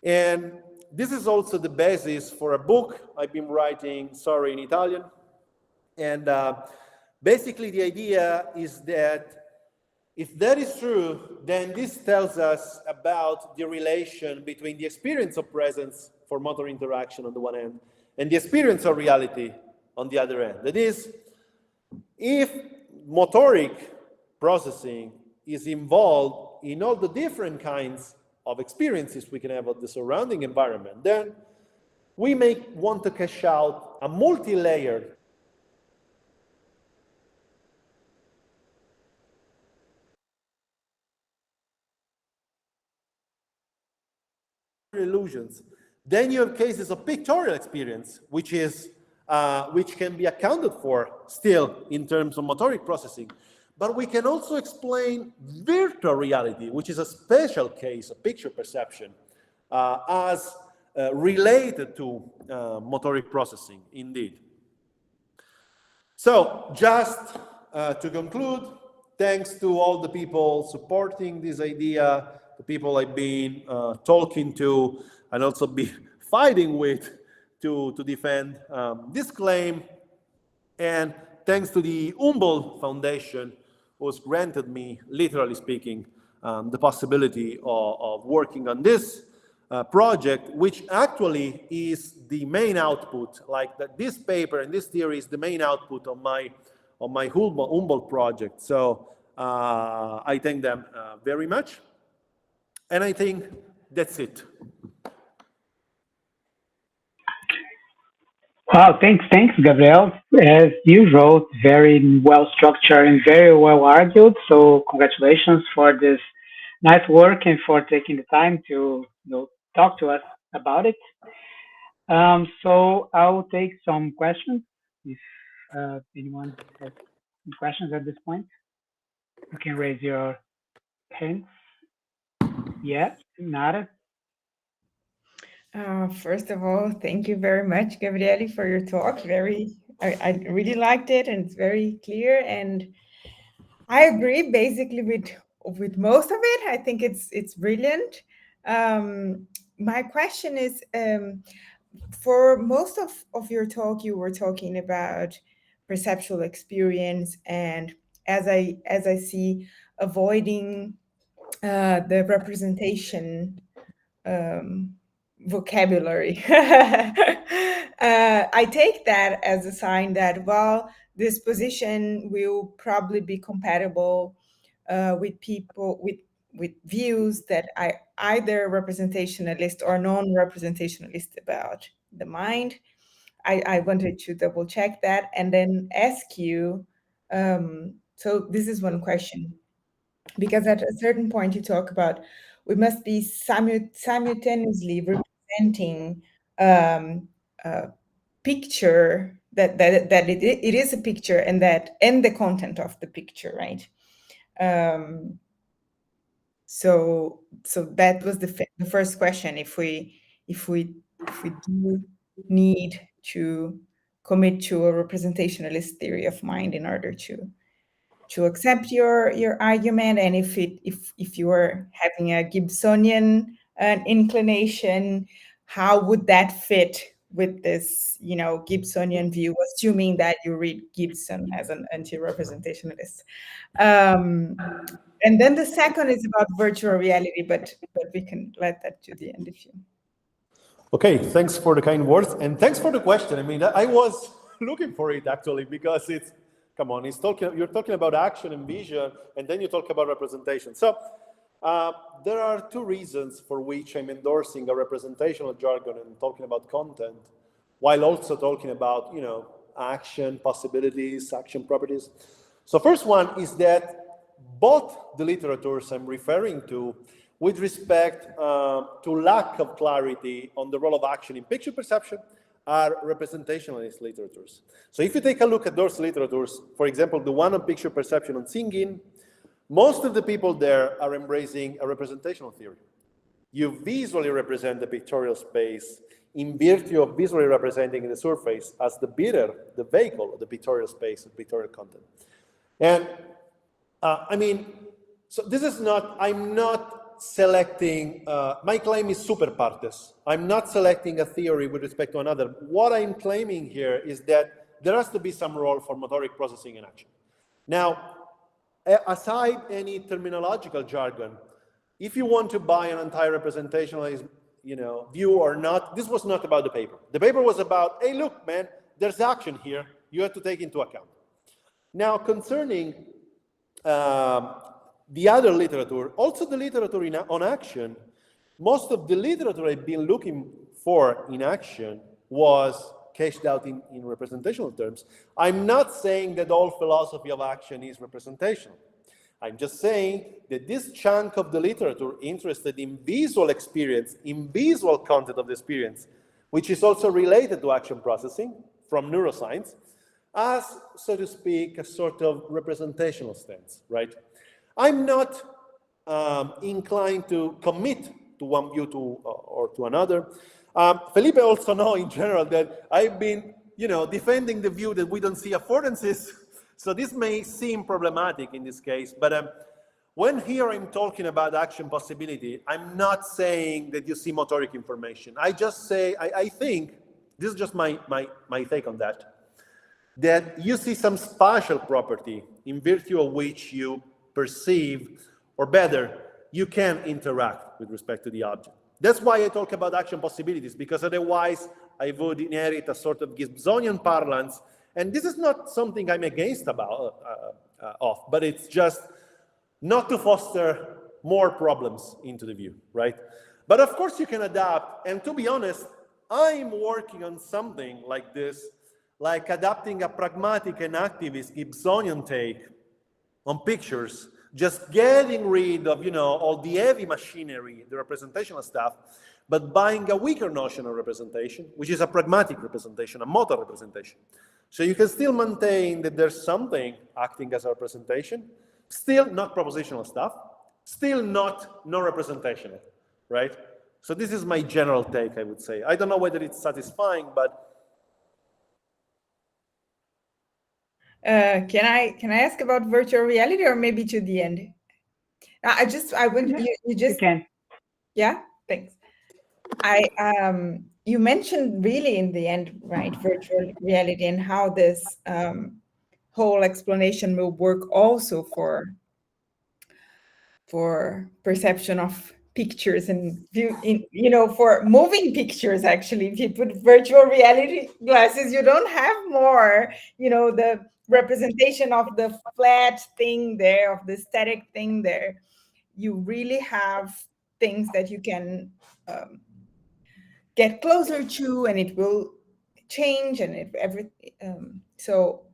And this is also the basis for a book I've been writing, sorry, in Italian. And basically the idea is that if that is true, then this tells us about the relation between the experience of presence for motor interaction on the one hand and the experience of reality on the other end. That is, if motoric processing is involved in all the different kinds of experiences we can have of the surrounding environment, then we may want to cache out a multi-layered illusions. Then you have cases of pictorial experience, which can be accounted for still in terms of motoric processing. But we can also explain virtual reality, which is a special case of picture perception, as related to motoric processing, indeed. So just to conclude, thanks to all the people supporting this idea, the people I've been talking to and also be fighting with to defend this claim. And thanks to the Humboldt Foundation, who's granted me, literally speaking, the possibility of working on this project, which actually is the main output, like that this paper and this theory is the main output of my Humboldt project. So I thank them very much. And I think that's it. Wow, thanks, Gabriel. As usual, very well structured and very well argued. So congratulations for this nice work and for taking the time to talk to us about it. So I'll take some questions if anyone has some questions at this point. You can raise your hand. Yeah, Nara. First of all, thank you very much, Gabriele, for your talk. I really liked it, and it's very clear. And I agree basically with most of it. I think it's brilliant. My question is, for most of your talk, you were talking about perceptual experience, and as I see, avoiding the representation vocabulary. I take that as a sign that, well, this position will probably be compatible with people with views that are either representationalist or non-representationalist about the mind. I wanted to double check that and then ask you, so this is one question, because at a certain point you talk about we must be simultaneously representing a picture that it is a picture and the content of the picture, right? So that was the first question. If we do need to commit to a representationalist theory of mind in order to accept your argument, and if you are having a Gibsonian inclination, how would that fit with this Gibsonian view, assuming that you read Gibson as an anti-representationalist? And then the second is about virtual reality, but we can let that to the end if you. Okay, thanks for the kind words and thanks for the question. I mean, I was looking for it actually, because it's, come on, you're talking about action and vision, and then you talk about representation. So there are two reasons for which I'm endorsing a representational jargon and talking about content. while also talking about, you know, action possibilities, action properties. So first one is that both the literatures I'm referring to with respect to lack of clarity on the role of action in picture perception are representationalist literatures. So if you take a look at those literatures, for example, the one on picture perception on singing, most of the people there are embracing a representational theory. You visually represent the pictorial space in virtue of visually representing the surface as the bidder, the vehicle of the pictorial space, the pictorial content. And I mean, so this is not, I'm not selecting, my claim is super partes. I'm not selecting a theory with respect to another. What I'm claiming here is that there has to be some role for motoric processing and action. Now, aside any terminological jargon, if you want to buy an anti-representationalist, you know, view or not, this was not about the paper. The paper was about, hey, look, man, there's action here. You have to take into account. Now, concerning the other literature, also the literature on action, most of the literature I've been looking for in action was cashed out in representational terms. I'm not saying that all philosophy of action is representational. I'm just saying that this chunk of the literature interested in visual experience, in visual content of the experience, which is also related to action processing from neuroscience, as, so to speak, a sort of representational stance, right? I'm not inclined to commit to one view or to another. Felipe also knows in general that I've been, you know, defending the view that we don't see affordances. So this may seem problematic in this case, but when here I'm talking about action possibility, I'm not saying that you see motoric information. I just say, I think, this is just my take on that, that you see some spatial property in virtue of which you perceive, or better, you can interact with respect to the object. That's why I talk about action possibilities, because otherwise I would inherit a sort of Gibsonian parlance. And this is not something I'm against but it's just not to foster more problems into the view, right? But of course you can adapt. And to be honest, I'm working on something like this, like adapting a pragmatic and activist Gibsonian take on pictures, just getting rid of, you know, all the heavy machinery, the representational stuff, but buying a weaker notion of representation, which is a pragmatic representation, a motor representation. So you can still maintain that there's something acting as a representation, still not propositional stuff, still not non-representational, right? So this is my general take, I would say. I don't know whether it's satisfying, but can I ask about virtual reality, or maybe to the end? You can. Yeah, thanks. You mentioned really in the end, right, virtual reality, and how this whole explanation will work also for perception of pictures and for moving pictures. Actually, if you put virtual reality glasses, you don't have more, the representation of the flat thing there, of the static thing there. You really have things that you can get closer to, and it will change, and so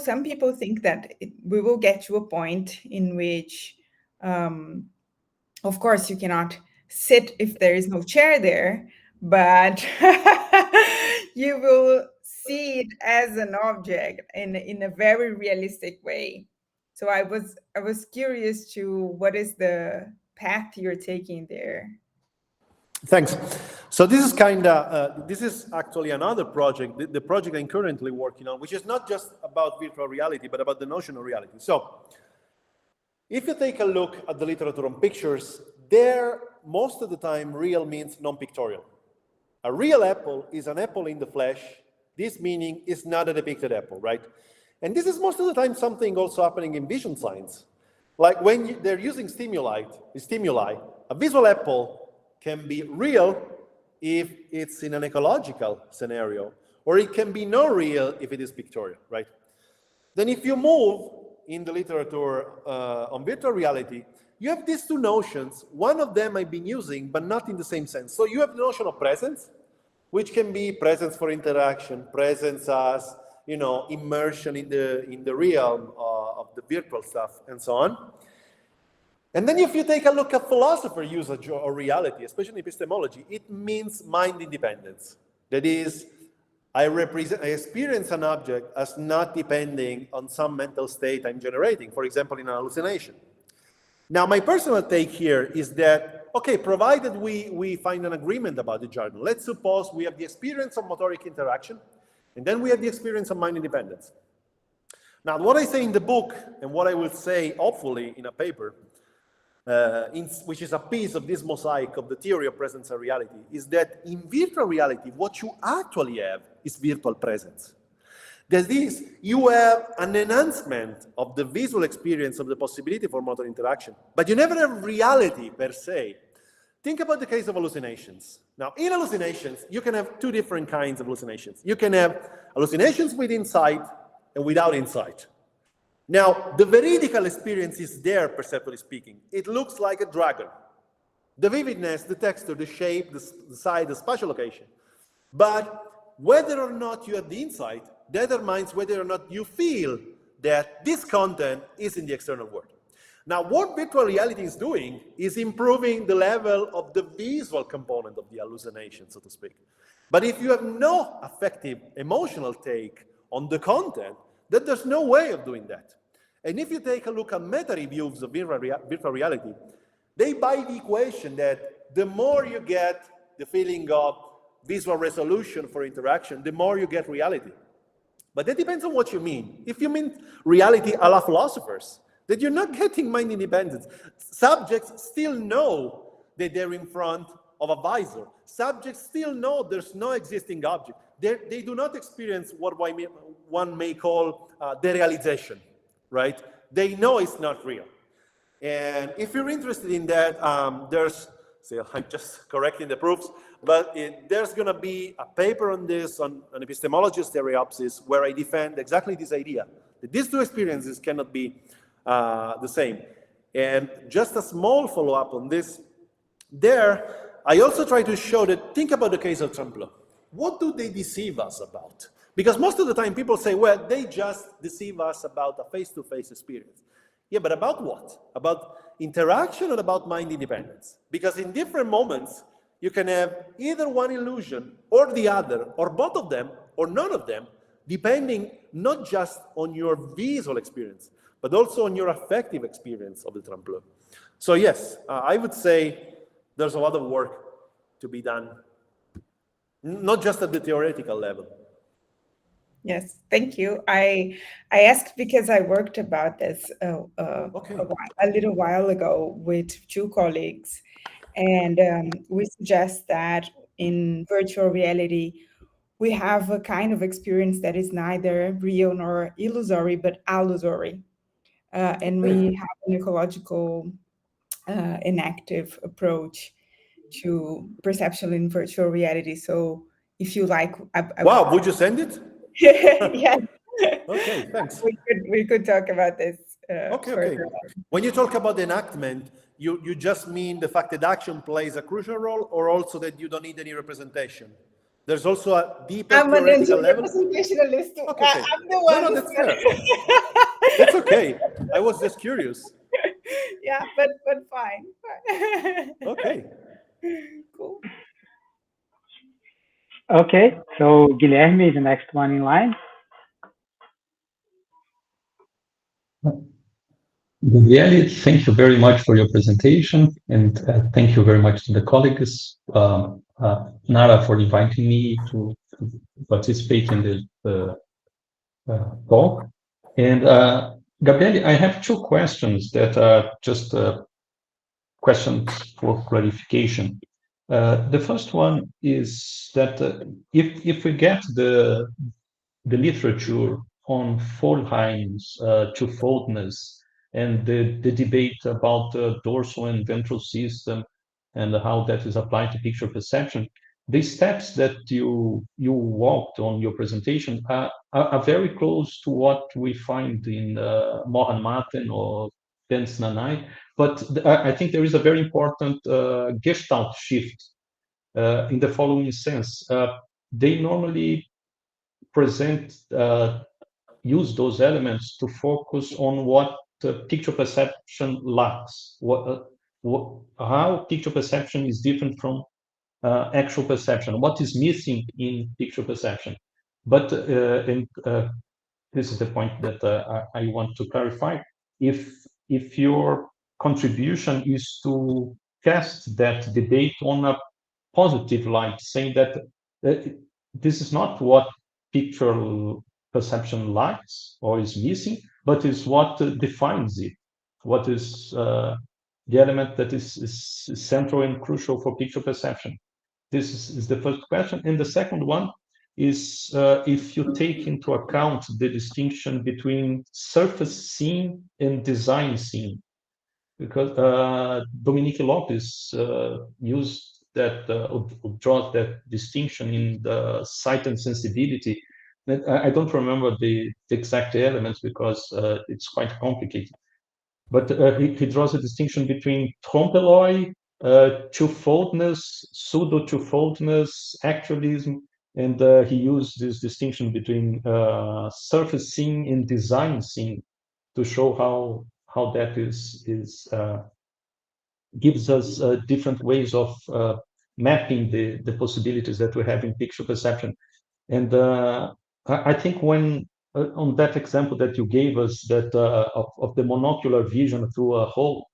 some people think that we will get to a point in which, of course, you cannot sit if there is no chair there, but you will see it as an object in a very realistic way. So I was curious to what is the path you're taking there. Thanks. So this is this is actually another project, the project I'm currently working on, which is not just about virtual reality, but about the notion of reality. So if you take a look at the literature on pictures, there, most of the time, real means non-pictorial. A real apple is an apple in the flesh. This meaning is not a depicted apple, right? And this is most of the time something also happening in vision science. Like when they're using stimuli, a visual apple can be real if it's in an ecological scenario, or it can be not real if it is pictorial, right? Then if you move in the literature on virtual reality, you have these two notions. One of them I've been using, but not in the same sense. So you have the notion of presence, which can be presence for interaction, presence as, you know, immersion in the realm of the virtual stuff, and so on. And then if you take a look at philosopher usage or reality, especially epistemology, it means mind independence. That is, I experience an object as not depending on some mental state I'm generating, for example, in an hallucination. Now, my personal take here is that, okay, provided we find an agreement about the jargon, let's suppose we have the experience of motoric interaction, and then we have the experience of mind independence. Now, what I say in the book, and what I will say, hopefully, in a paper, which is a piece of this mosaic of the theory of presence and reality, is that in virtual reality, what you actually have is virtual presence. That is, you have an enhancement of the visual experience of the possibility for motor interaction, but you never have reality per se. Think about the case of hallucinations. Now, in hallucinations, you can have two different kinds of hallucinations. You can have hallucinations with insight and without insight. Now, the veridical experience is there, perceptually speaking. It looks like a dragon. The vividness, the texture, the shape, the size, the spatial location. But whether or not you have the insight determines whether or not you feel that this content is in the external world. Now, what virtual reality is doing is improving the level of the visual component of the hallucination, so to speak. But if you have no affective, emotional take on the content, then there's no way of doing that. And if you take a look at meta-reviews of virtual reality, they buy the equation that the more you get the feeling of visual resolution for interaction, the more you get reality. But that depends on what you mean. If you mean reality a la philosophers, that you're not getting mind independence. Subjects still know that they're in front of a visor. Subjects still know there's no existing object. They do not experience what one may call derealization, right? They know it's not real. And if you're interested in that, I'm just correcting the proofs, but there's going to be a paper on this, on epistemology of stereopsis, where I defend exactly this idea, that these two experiences cannot be the same. And just a small follow-up on this, I also try to show that, think about the case of Tremplin. What do they deceive us about? Because most of the time people say, well, they just deceive us about a face-to-face experience. Yeah, but about what? About interaction or about mind independence? Because in different moments, you can have either one illusion or the other, or both of them, or none of them, depending not just on your visual experience, but also on your affective experience of the Tremplin. So yes, I would say there's a lot of work to be done, not just at the theoretical level. Yes, thank you. I asked because I worked about this a little while ago with two colleagues, and we suggest that in virtual reality, we have a kind of experience that is neither real nor illusory, but allusory. And we have an ecological enactive approach to perception in virtual reality. So if you like... Wow, would you send it? Yes. Okay, thanks. We could talk about this okay. When you talk about enactment, you just mean the fact that action plays a crucial role, or also that you don't need any representation? There's also a deeper theoretical level. Representationalist. Okay. I'm the one. No, that's fair. That's okay. I was just curious. Yeah, but fine. Okay. Cool. Okay, so Guilherme is the next one in line. Gabriele, thank you very much for your presentation, and thank you very much to the colleagues, Nara, for inviting me to participate in this talk. And Gabriele, I have two questions that are just questions for clarification. The first one is that if we get the literature on Folheim's twofoldness and the debate about the dorsal and ventral system and how that is applied to picture perception, the steps that you walked on your presentation are very close to what we find in Mohan Maten or Benz Nanai, but I think there is a very important gestalt shift in the following sense. they normally use those elements to focus on what picture perception lacks, how picture perception is different from actual perception, what is missing in picture perception. But this is the point that I want to clarify. If your contribution is to cast that debate on a positive light, saying that this is not what picture perception lacks or is missing, but is what defines it, what is the element that is central and crucial for picture perception. This is the first question. And the second one is if you take into account the distinction between surface scene and design scene, because Dominique Lopes used that, draws that distinction in the sight and sensibility. I don't remember the exact elements because it's quite complicated. But he draws a distinction between trompe-l'oeil, twofoldness, pseudo-twofoldness, actualism, and he used this distinction between surface scene and design scene to show how that gives us different ways of mapping the possibilities that we have in picture perception. And I think when on that example that you gave us, that of the monocular vision through a hole,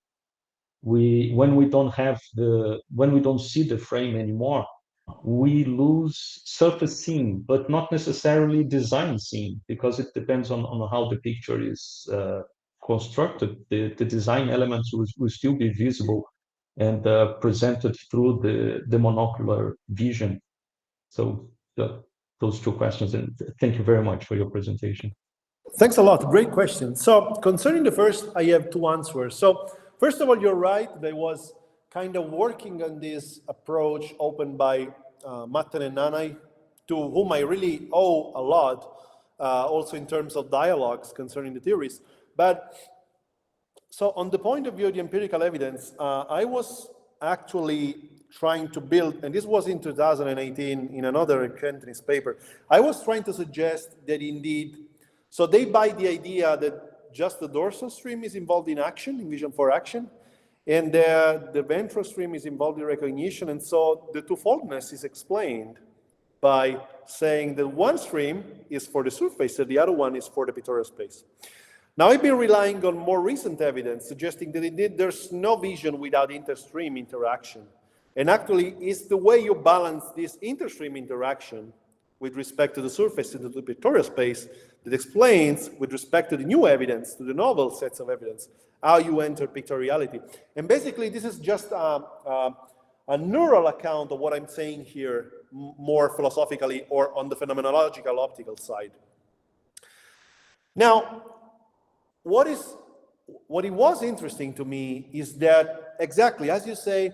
when we don't see the frame anymore, we lose surface scene, but not necessarily design scene, because it depends on how the picture is constructed. The design elements will still be visible and presented through the monocular vision. So those two questions, and thank you very much for your presentation. Thanks a lot. Great question. So concerning the first, I have two answers. So first of all, you're right. I was kind of working on this approach opened by Matten and Nanai, to whom I really owe a lot, also in terms of dialogues concerning the theories. But so on the point of view of the empirical evidence, I was actually trying to build, and this was in 2018 in another Kenten's paper, I was trying to suggest that indeed, so they buy the idea that just the dorsal stream is involved in action, in vision for action, and the ventral stream is involved in recognition, and so the twofoldness is explained by saying that one stream is for the surface and the other one is for the pictorial space. Now, I've been relying on more recent evidence suggesting that indeed there's no vision without interstream interaction. And actually, it's the way you balance this interstream interaction with respect to the surface and to the pictorial space that explains, with respect to the new evidence, to the novel sets of evidence, how you enter pictoriality. And basically, this is just a neural account of what I'm saying here, more philosophically or on the phenomenological optical side. Now, what it was interesting to me is that, exactly as you say,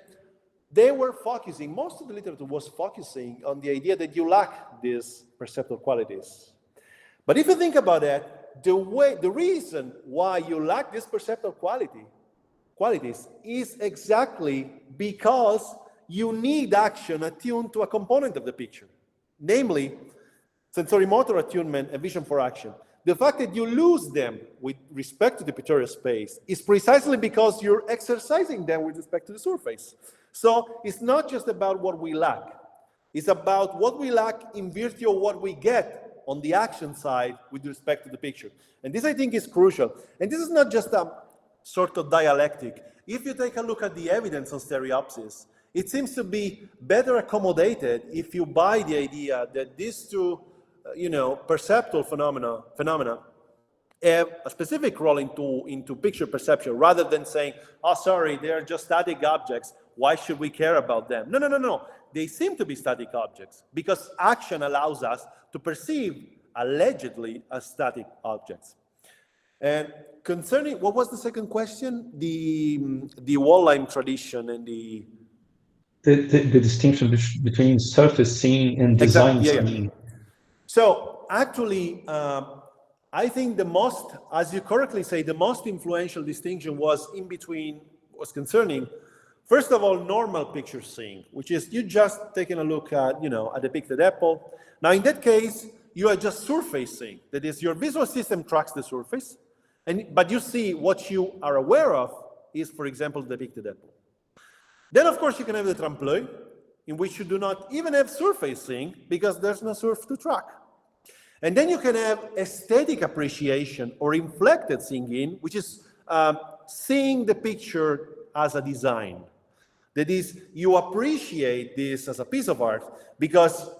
they were focusing, most of the literature was focusing on the idea that you lack these perceptual qualities. But if you think about that, the reason why you lack these perceptual qualities is exactly because you need action attuned to a component of the picture, namely sensorimotor attunement and vision for action. The fact that you lose them with respect to the pictorial space is precisely because you're exercising them with respect to the surface. So it's not just about what we lack. It's about what we lack in virtue of what we get on the action side with respect to the picture. And this, I think, is crucial. And this is not just a sort of dialectic. If you take a look at the evidence on stereopsis, it seems to be better accommodated if you buy the idea that these two perceptual phenomena have a specific role into picture perception, rather than saying, oh, sorry, they're just static objects. Why should we care about them? No. They seem to be static objects because action allows us to perceive allegedly as static objects. And concerning, what was the second question? The Waldheim tradition and the distinction between surface scene and design scene. Yeah. So actually, I think the most, as you correctly say, the most influential distinction was concerning First of all, normal picture seeing, which is you just taking a look at, a depicted apple. Now, in that case, you are just surface seeing. That is, your visual system tracks the surface, but you see what you are aware of is, for example, the depicted apple. Then, of course, you can have the trompe-l'oeil, in which you do not even have surface seeing because there's no surface to track. And then you can have aesthetic appreciation or inflected seeing, which is seeing the picture as a design. That is, you appreciate this as a piece of art because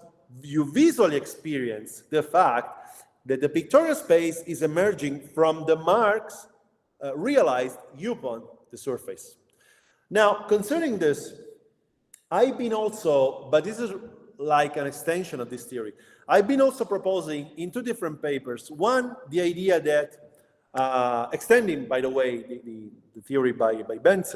you visually experience the fact that the pictorial space is emerging from the marks realized upon the surface. Now, concerning this, I've been also, but this is like an extension of this theory, I've been also proposing in 2 different papers. One, the idea that, extending, by the way, the theory by Benz,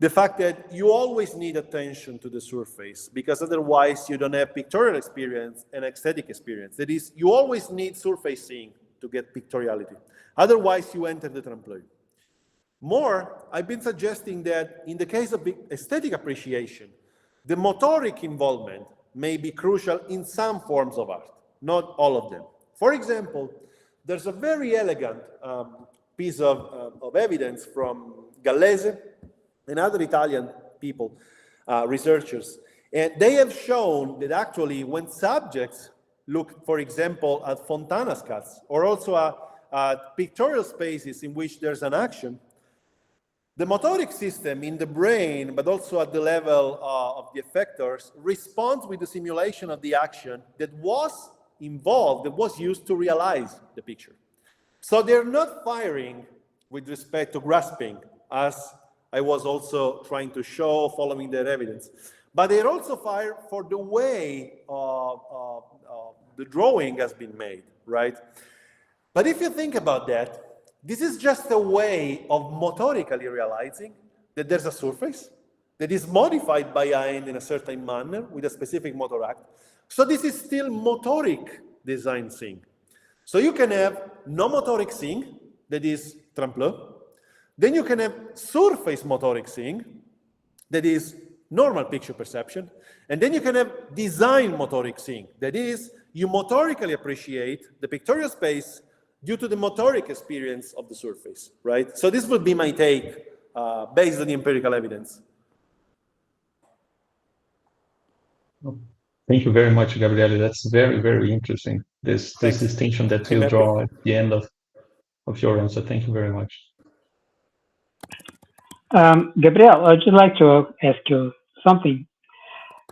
the fact that you always need attention to the surface because otherwise you don't have pictorial experience and aesthetic experience. That is, you always need surface seeing to get pictoriality. Otherwise, you enter the trompe-l'oeil. More, I've been suggesting that in the case of aesthetic appreciation, the motoric involvement may be crucial in some forms of art, not all of them. For example, there's a very elegant piece of evidence from Gallese and other Italian people, researchers, and they have shown that actually when subjects look, for example, at Fontana's cuts, or also at pictorial spaces in which there's an action, the motoric system in the brain, but also at the level of the effectors, responds with the simulation of the action that was involved, that was used to realize the picture. So they're not firing with respect to grasping, as I was also trying to show following their evidence, but they're also fired for the way the drawing has been made, right? But if you think about that, this is just a way of motorically realizing that there's a surface that is modified by hand in a certain manner with a specific motor act. So this is still motoric design seeing. So you can have no motoric seeing, that is trompe-l'oeil. Then you can have surface motoric seeing, that is normal picture perception. And then you can have design motoric seeing, that is, you motorically appreciate the pictorial space due to the motoric experience of the surface, right? So this would be my take based on the empirical evidence. Thank you very much, Gabriele. That's very, very interesting. This distinction that you draw at the end of your answer. Thank you very much. Gabriele, I'd just like to ask you something.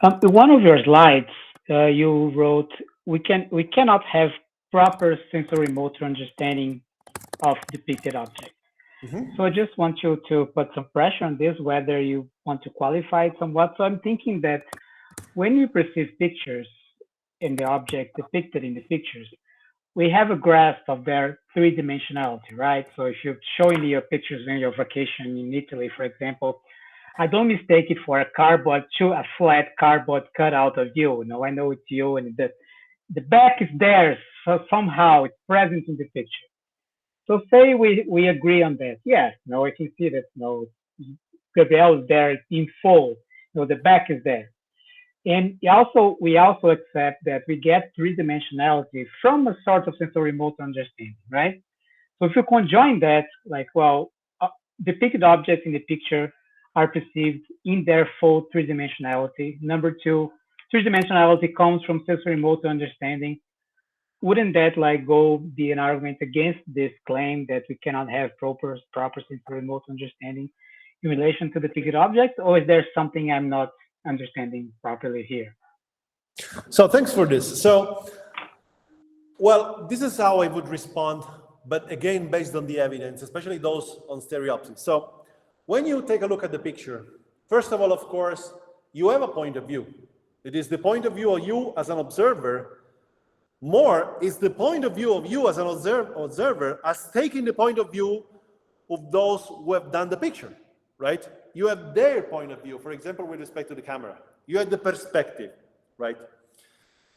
In one of your slides, you wrote, we cannot have proper sensory motor understanding of depicted objects. Mm-hmm. So I just want you to put some pressure on this, whether you want to qualify it somewhat. So I'm thinking that when we perceive pictures in the object depicted in the pictures, we have a grasp of their three-dimensionality, right? So if you're showing me your pictures in your vacation in Italy, for example, I don't mistake it for a flat cardboard cutout of you. I know it's you, and the back is there, so somehow it's present in the picture. So say we agree on that. Yes, I can see that. Gabriele is there in full. The back is there. And we also accept that we get three-dimensionality from a sort of sensory motor understanding, right? So if you conjoin that, depicted objects in the picture are perceived in their full three-dimensionality. Number two, three-dimensionality comes from sensory motor understanding. Wouldn't that be an argument against this claim that we cannot have proper sensory motor understanding in relation to the depicted object, or is there something I'm not understanding properly here? So thanks for this. So, well, this is how I would respond, but again, based on the evidence, especially those on stereoptics. So when you take a look at the picture, first of all, of course, you have a point of view. It is the point of view of you as an observer. More is the point of view of you as an observer as taking the point of view of those who have done the picture, right? You have their point of view, for example, with respect to the camera. You have the perspective, right?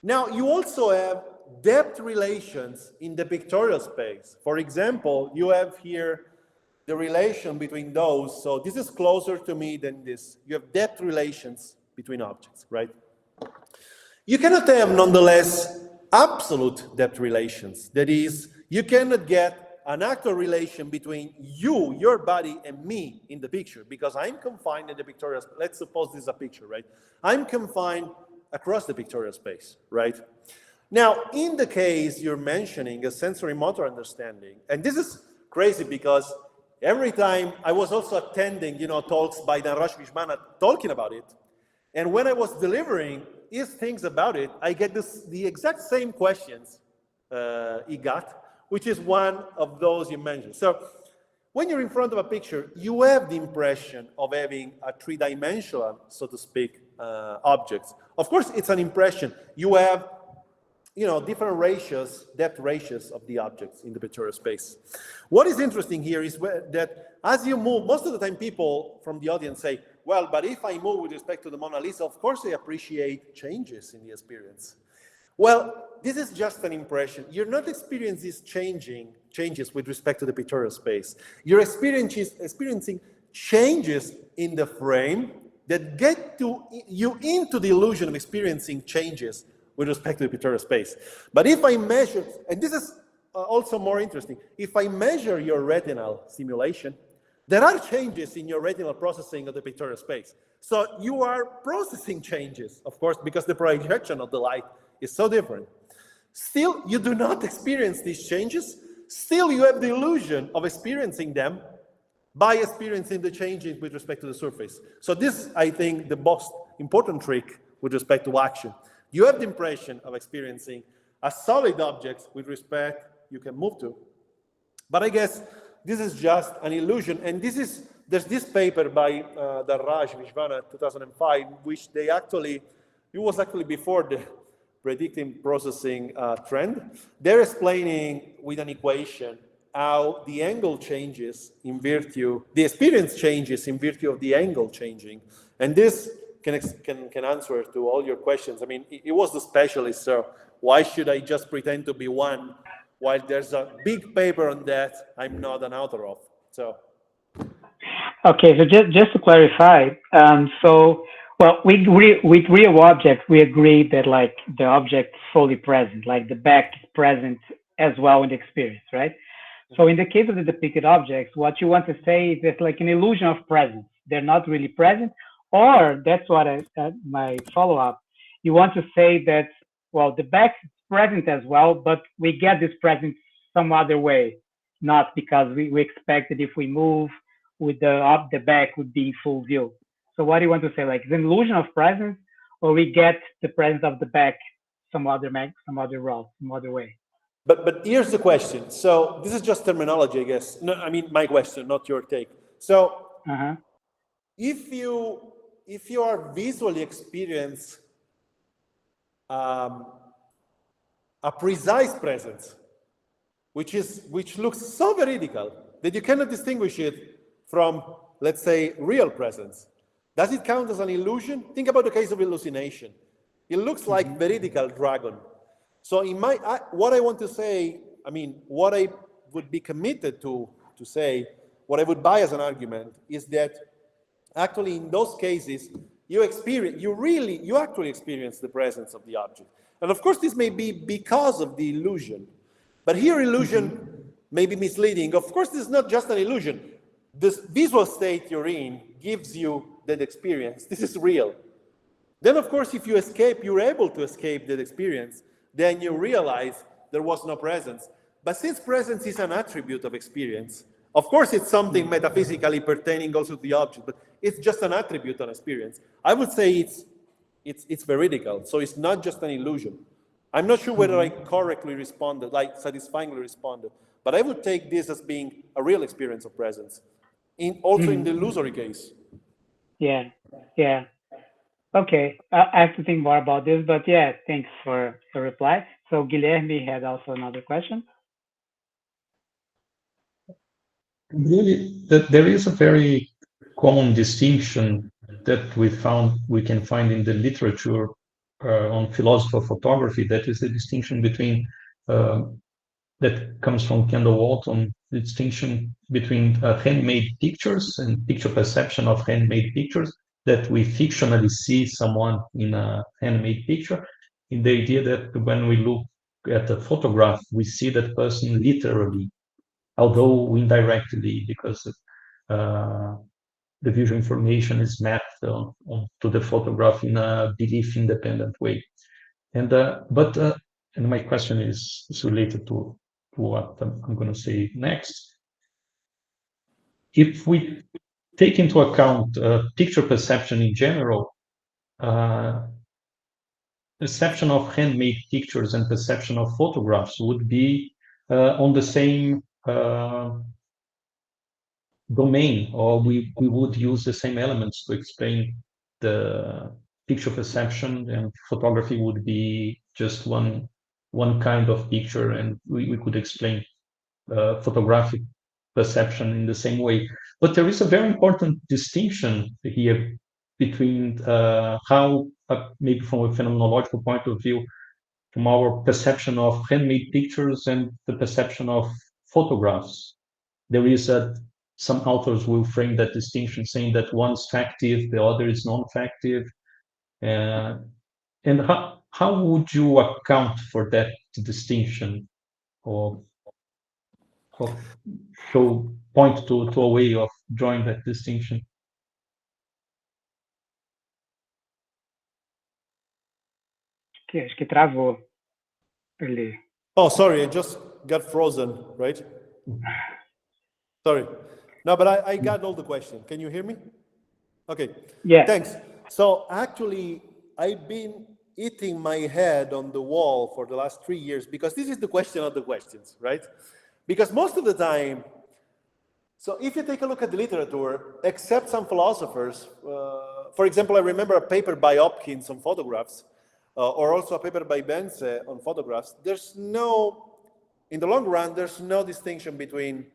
Now, you also have depth relations in the pictorial space. For example, you have here the relation between those. So this is closer to me than this. You have depth relations between objects, right? You cannot have, nonetheless, absolute depth relations. That is, you cannot get an actual relation between you, your body, and me in the picture, because I'm confined in the pictorial space. Let's suppose this is a picture, right? I'm confined across the pictorial space, right? Now, in the case you're mentioning a sensory motor understanding, and this is crazy because every time I was also attending, talks by Dhanraj Vishwanath talking about it, and when I was delivering his things about it, I get the exact same questions he got, which is one of those you mentioned. So when you're in front of a picture, you have the impression of having a three-dimensional, so to speak, objects. Of course, it's an impression. You have different ratios, depth ratios of the objects in the pictorial space. What is interesting here is that as you move, most of the time people from the audience say, well, but if I move with respect to the Mona Lisa, of course I appreciate changes in the experience. Well, this is just an impression. You're not experiencing these changes with respect to the pictorial space. You're experiencing changes in the frame that get you into the illusion of experiencing changes with respect to the pictorial space. But if I measure, and this is also more interesting, if I measure your retinal stimulation, there are changes in your retinal processing of the pictorial space. So you are processing changes, of course, because the projection of the light is so different. Still, you do not experience these changes. Still, you have the illusion of experiencing them by experiencing the changes with respect to the surface. So this, I think, the most important trick with respect to action. You have the impression of experiencing a solid object with respect you can move to. But I guess this is just an illusion. And there's this paper by Dhanraj Vishwanath, 2005, which it was actually before the predictive processing trend. They're explaining with an equation how the angle changes in virtue, the experience changes in virtue of the angle changing. And this can answer to all your questions. I mean, it was the specialist, so why should I just pretend to be one while there's a big paper on that I'm not an author of? So. Okay, so just to clarify, well, with real objects, we agree that like the object is fully present, like the back is present as well in the experience, right? So in the case of the depicted objects, what you want to say is it's like an illusion of presence. They're not really present, or that's what my follow-up. You want to say that, well, the back is present as well, but we get this presence some other way, not because we expect that if we move with the back would be in full view. So what do you want to say? Like the illusion of presence, or we get the presence of the back some other route, some other way? But here's the question. So this is just terminology, I guess. No, I mean my question, not your take. So if you are visually experience a precise presence, which looks so veridical that you cannot distinguish it from, let's say, real presence, does it count as an illusion? Think about the case of hallucination. It looks like veridical dragon. So what I want to say, I mean, what I would be committed to say, what I would buy as an argument is that actually in those cases, you actually experience the presence of the object. And of course, this may be because of the illusion. But here illusion may be misleading. Of course, this is not just an illusion. This visual state you're in gives you that experience. This is real. Then, of course, if you're able to escape that experience, then you realize there was no presence. But since presence is an attribute of experience, of course, it's something metaphysically pertaining also to the object, but it's just an attribute of experience. I would say it's veridical, so it's not just an illusion. I'm not sure whether I correctly responded, like satisfyingly responded, but I would take this as being a real experience of presence, also in the illusory case. Yeah. Okay, I have to think more about this, but yeah, thanks for the reply. So Guilherme had also another question. Really, there is a very common distinction that we can find in the literature on philosophy of photography. That is the distinction between that comes from Kendall Walton distinction between handmade pictures and picture perception of handmade pictures, that we fictionally see someone in a handmade picture, in the idea that when we look at a photograph, we see that person literally, although indirectly, because the visual information is mapped to the photograph in a belief independent way. And and my question is related to what I'm going to say next. If we take into account picture perception in general, perception of handmade pictures and perception of photographs would be on the same domain, or we would use the same elements to explain the picture perception, and photography would be just one kind of picture, and we could explain photographic perception in the same way. But there is a very important distinction here between how, maybe from a phenomenological point of view, from our perception of handmade pictures and the perception of photographs. There is some authors will frame that distinction, saying that one is factive, the other is non-factive. And how would you account for that distinction, or so point to a way of drawing that distinction? Acho que travou ali. Oh, sorry, I just got frozen, right? Sorry. No, but I got all the question. Can you hear me? Okay. Yeah. Thanks. So actually, I've been hitting my head on the wall for the last 3 years, because this is the question of the questions, right? Because most of the time, so if you take a look at the literature, except some philosophers, for example, I remember a paper by Hopkins on photographs, or also a paper by Bense on photographs. There's no, in the long run, there's no distinction between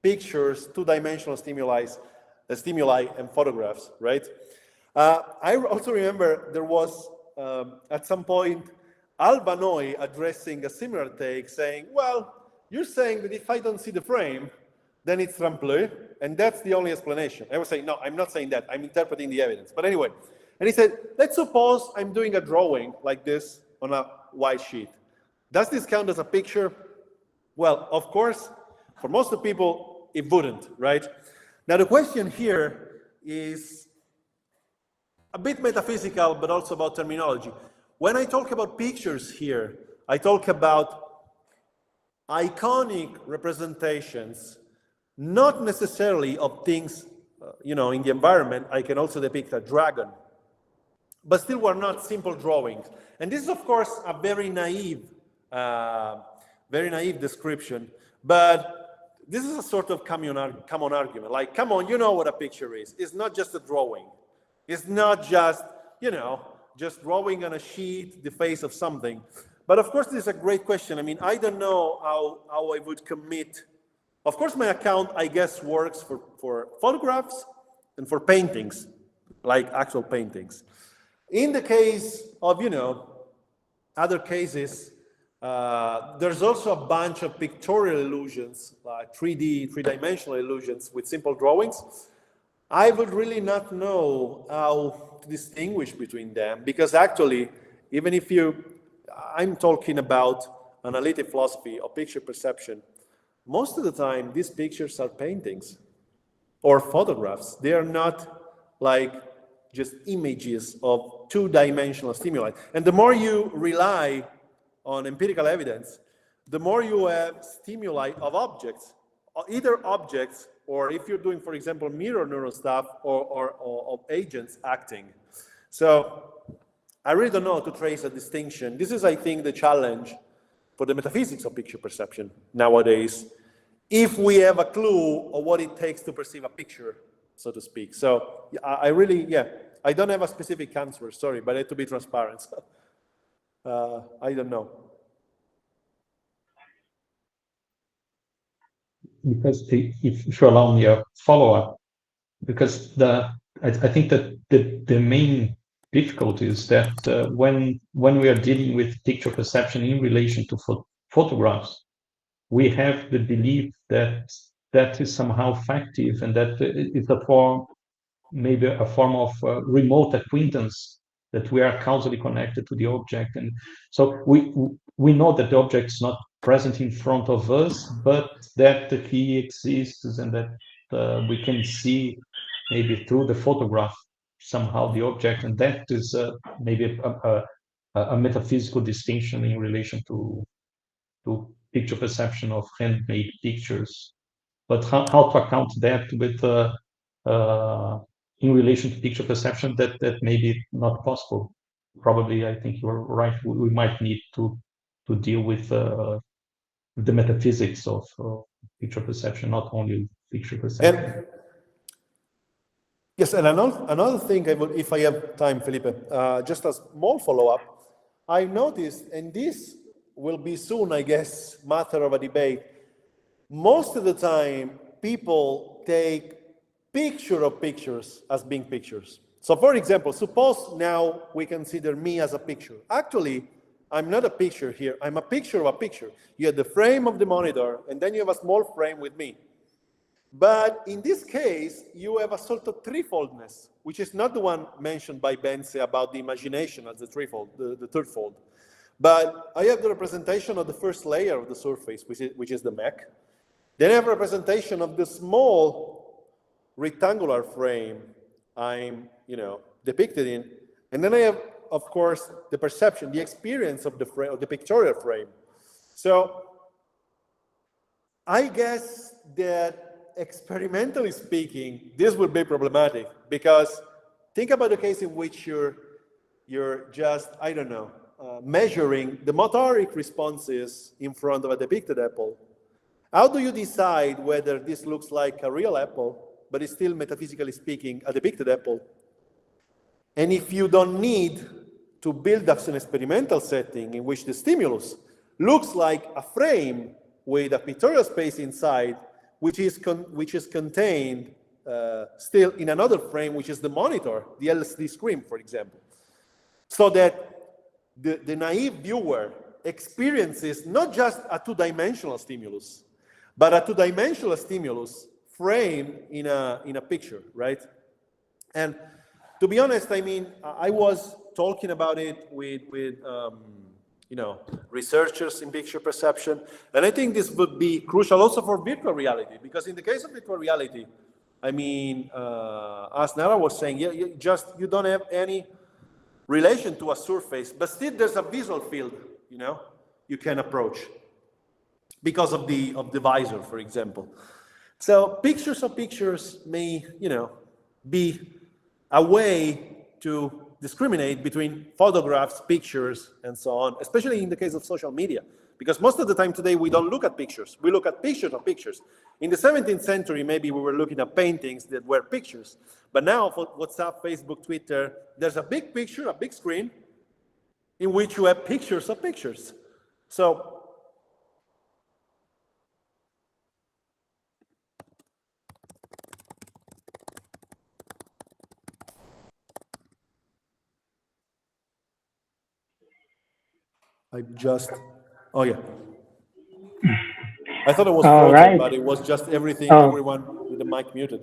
pictures, two-dimensional stimuli and photographs, right? I also remember there was, at some point, Albanoi addressing a similar take, saying, well, you're saying that if I don't see the frame, then it's trompe-l'œil, and that's the only explanation. I was saying, no, I'm not saying that. I'm interpreting the evidence. But anyway, and he said, let's suppose I'm doing a drawing like this on a white sheet. Does this count as a picture? Well, of course, for most of the people, it wouldn't, right? Now, the question here is a bit metaphysical, but also about terminology. When I talk about pictures here, I talk about iconic representations, not necessarily of things, in the environment. I can also depict a dragon, but still we're not simple drawings. And this is, of course, a very naive description, but this is a sort of common argument. Like, come on, you know what a picture is. It's not just a drawing. It's not just, just drawing on a sheet the face of something. But of course, this is a great question. I mean, I don't know how I would commit. Of course, my account, I guess, works for photographs and for paintings, like actual paintings. In the case of, other cases, there's also a bunch of pictorial illusions, like 3D-dimensional illusions with simple drawings. I would really not know how to distinguish between them, because actually, even if I'm talking about analytic philosophy or picture perception, most of the time, these pictures are paintings or photographs. They are not like just images of two-dimensional stimuli. And the more you rely on empirical evidence, the more you have stimuli of objects, either objects, or if you're doing, for example, mirror neuron stuff, or of agents acting. So I really don't know how to trace a distinction. This is, I think, the challenge for the metaphysics of picture perception nowadays, if we have a clue of what it takes to perceive a picture, so to speak. So I don't have a specific answer, sorry, but I have to be transparent. I don't know. Because if you allow me a follow-up, because I think that the main difficulty is that when we are dealing with picture perception in relation to photographs, we have the belief that that is somehow factive and that it's a form, maybe a form of remote acquaintance, that we are causally connected to the object. And so we know that the object is not present in front of us, but that he exists and that we can see maybe through the photograph somehow the object. And that is maybe a metaphysical distinction in relation to picture perception of handmade pictures. But how to account that with in relation to picture perception, that may be not possible. Probably, I think you're right. We might need to deal with the metaphysics of picture perception, not only picture perception. And yes, and another thing, if I have time, Felipe, just a small follow-up. I noticed, and this will be soon, I guess, matter of a debate. Most of the time, people take picture of pictures as being pictures. So for example, suppose now we consider me as a picture. Actually, I'm not a picture here. I'm a picture of a picture. You have the frame of the monitor, and then you have a small frame with me. But in this case, you have a sort of threefoldness, which is not the one mentioned by Benze about the imagination as the threefold, the third fold. But I have the representation of the first layer of the surface, which is the mech. Then I have a representation of the small rectangular frame I'm, depicted in. And then I have, of course, the perception, the experience of the frame, of the pictorial frame. So I guess that experimentally speaking, this would be problematic, because think about the case in which you're just, I don't know, measuring the motoric responses in front of a depicted apple. How do you decide whether this looks like a real apple, but it's still, metaphysically speaking, a depicted apple? And if you don't need to build up an experimental setting in which the stimulus looks like a frame with a pictorial space inside, which is contained still in another frame, which is the monitor, the LCD screen, for example, so that the naive viewer experiences not just a two-dimensional stimulus, but a two-dimensional stimulus framed in a picture, right? And to be honest, I mean, I was talking about it with researchers in picture perception, and I think this would be crucial also for virtual reality, because in the case of virtual reality, I mean, as Nara was saying, you don't have any relation to a surface, but still there's a visual field, you can approach because of the visor, for example. So pictures of pictures may, be a way to discriminate between photographs, pictures, and so on, especially in the case of social media, because most of the time today we don't look at pictures, we look at pictures of pictures. In the 17th century, maybe we were looking at paintings that were pictures, but now for WhatsApp, Facebook, Twitter, there's a big picture, a big screen, in which you have pictures of pictures. So oh yeah. I thought it was frozen, right. But it was just everyone with the mic muted.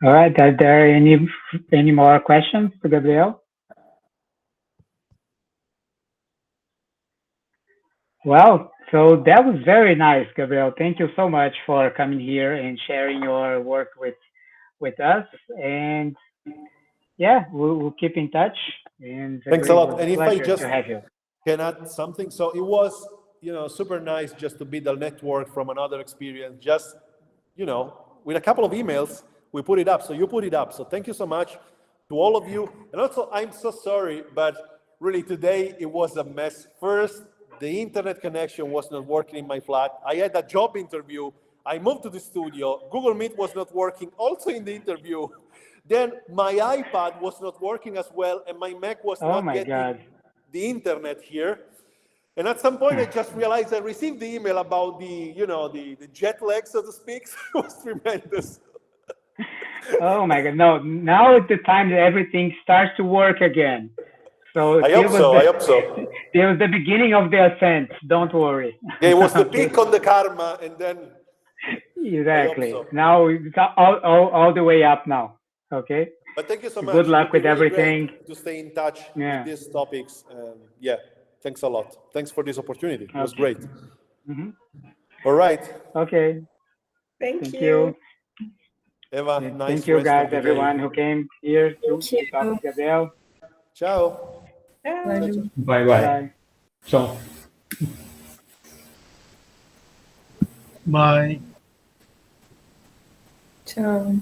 All right, are there any more questions to Gabriele? Well, so that was very nice, Gabriele. Thank you so much for coming here and sharing your work with us. And yeah, we'll keep in touch. And thanks a lot. And if I just can add something, so it was super nice just to build a network from another experience. Just with a couple of emails, we put it up. So you put it up. So thank you so much to all of you. And also, I'm so sorry, but really today it was a mess. First, the internet connection was not working in my flat. I had a job interview. I moved to the studio. Google Meet was not working also in the interview. Then my iPad was not working as well, and my Mac was not getting the internet here. And at some point, I just realized I received the email about the jet lag, so to speak. It was tremendous. Oh my God! No, now is the time that everything starts to work again. So I hope so. I hope so. It was the beginning of the ascent. Don't worry. Yeah, it was the peak on the karma, and then Exactly. so. Now it's all the way up now. Okay. But thank you so much. Good luck with really everything. great to stay in touch Yeah. with these topics. Yeah, thanks a lot. Thanks for this opportunity. It was great. Mm-hmm. All right. Okay. Thank Thank you. you. Eva, nice Thank you, rest of guys, the everyone day. who came here to talk to Gabrielle. Ciao. Bye. Bye bye. Bye. Ciao. Bye. Ciao.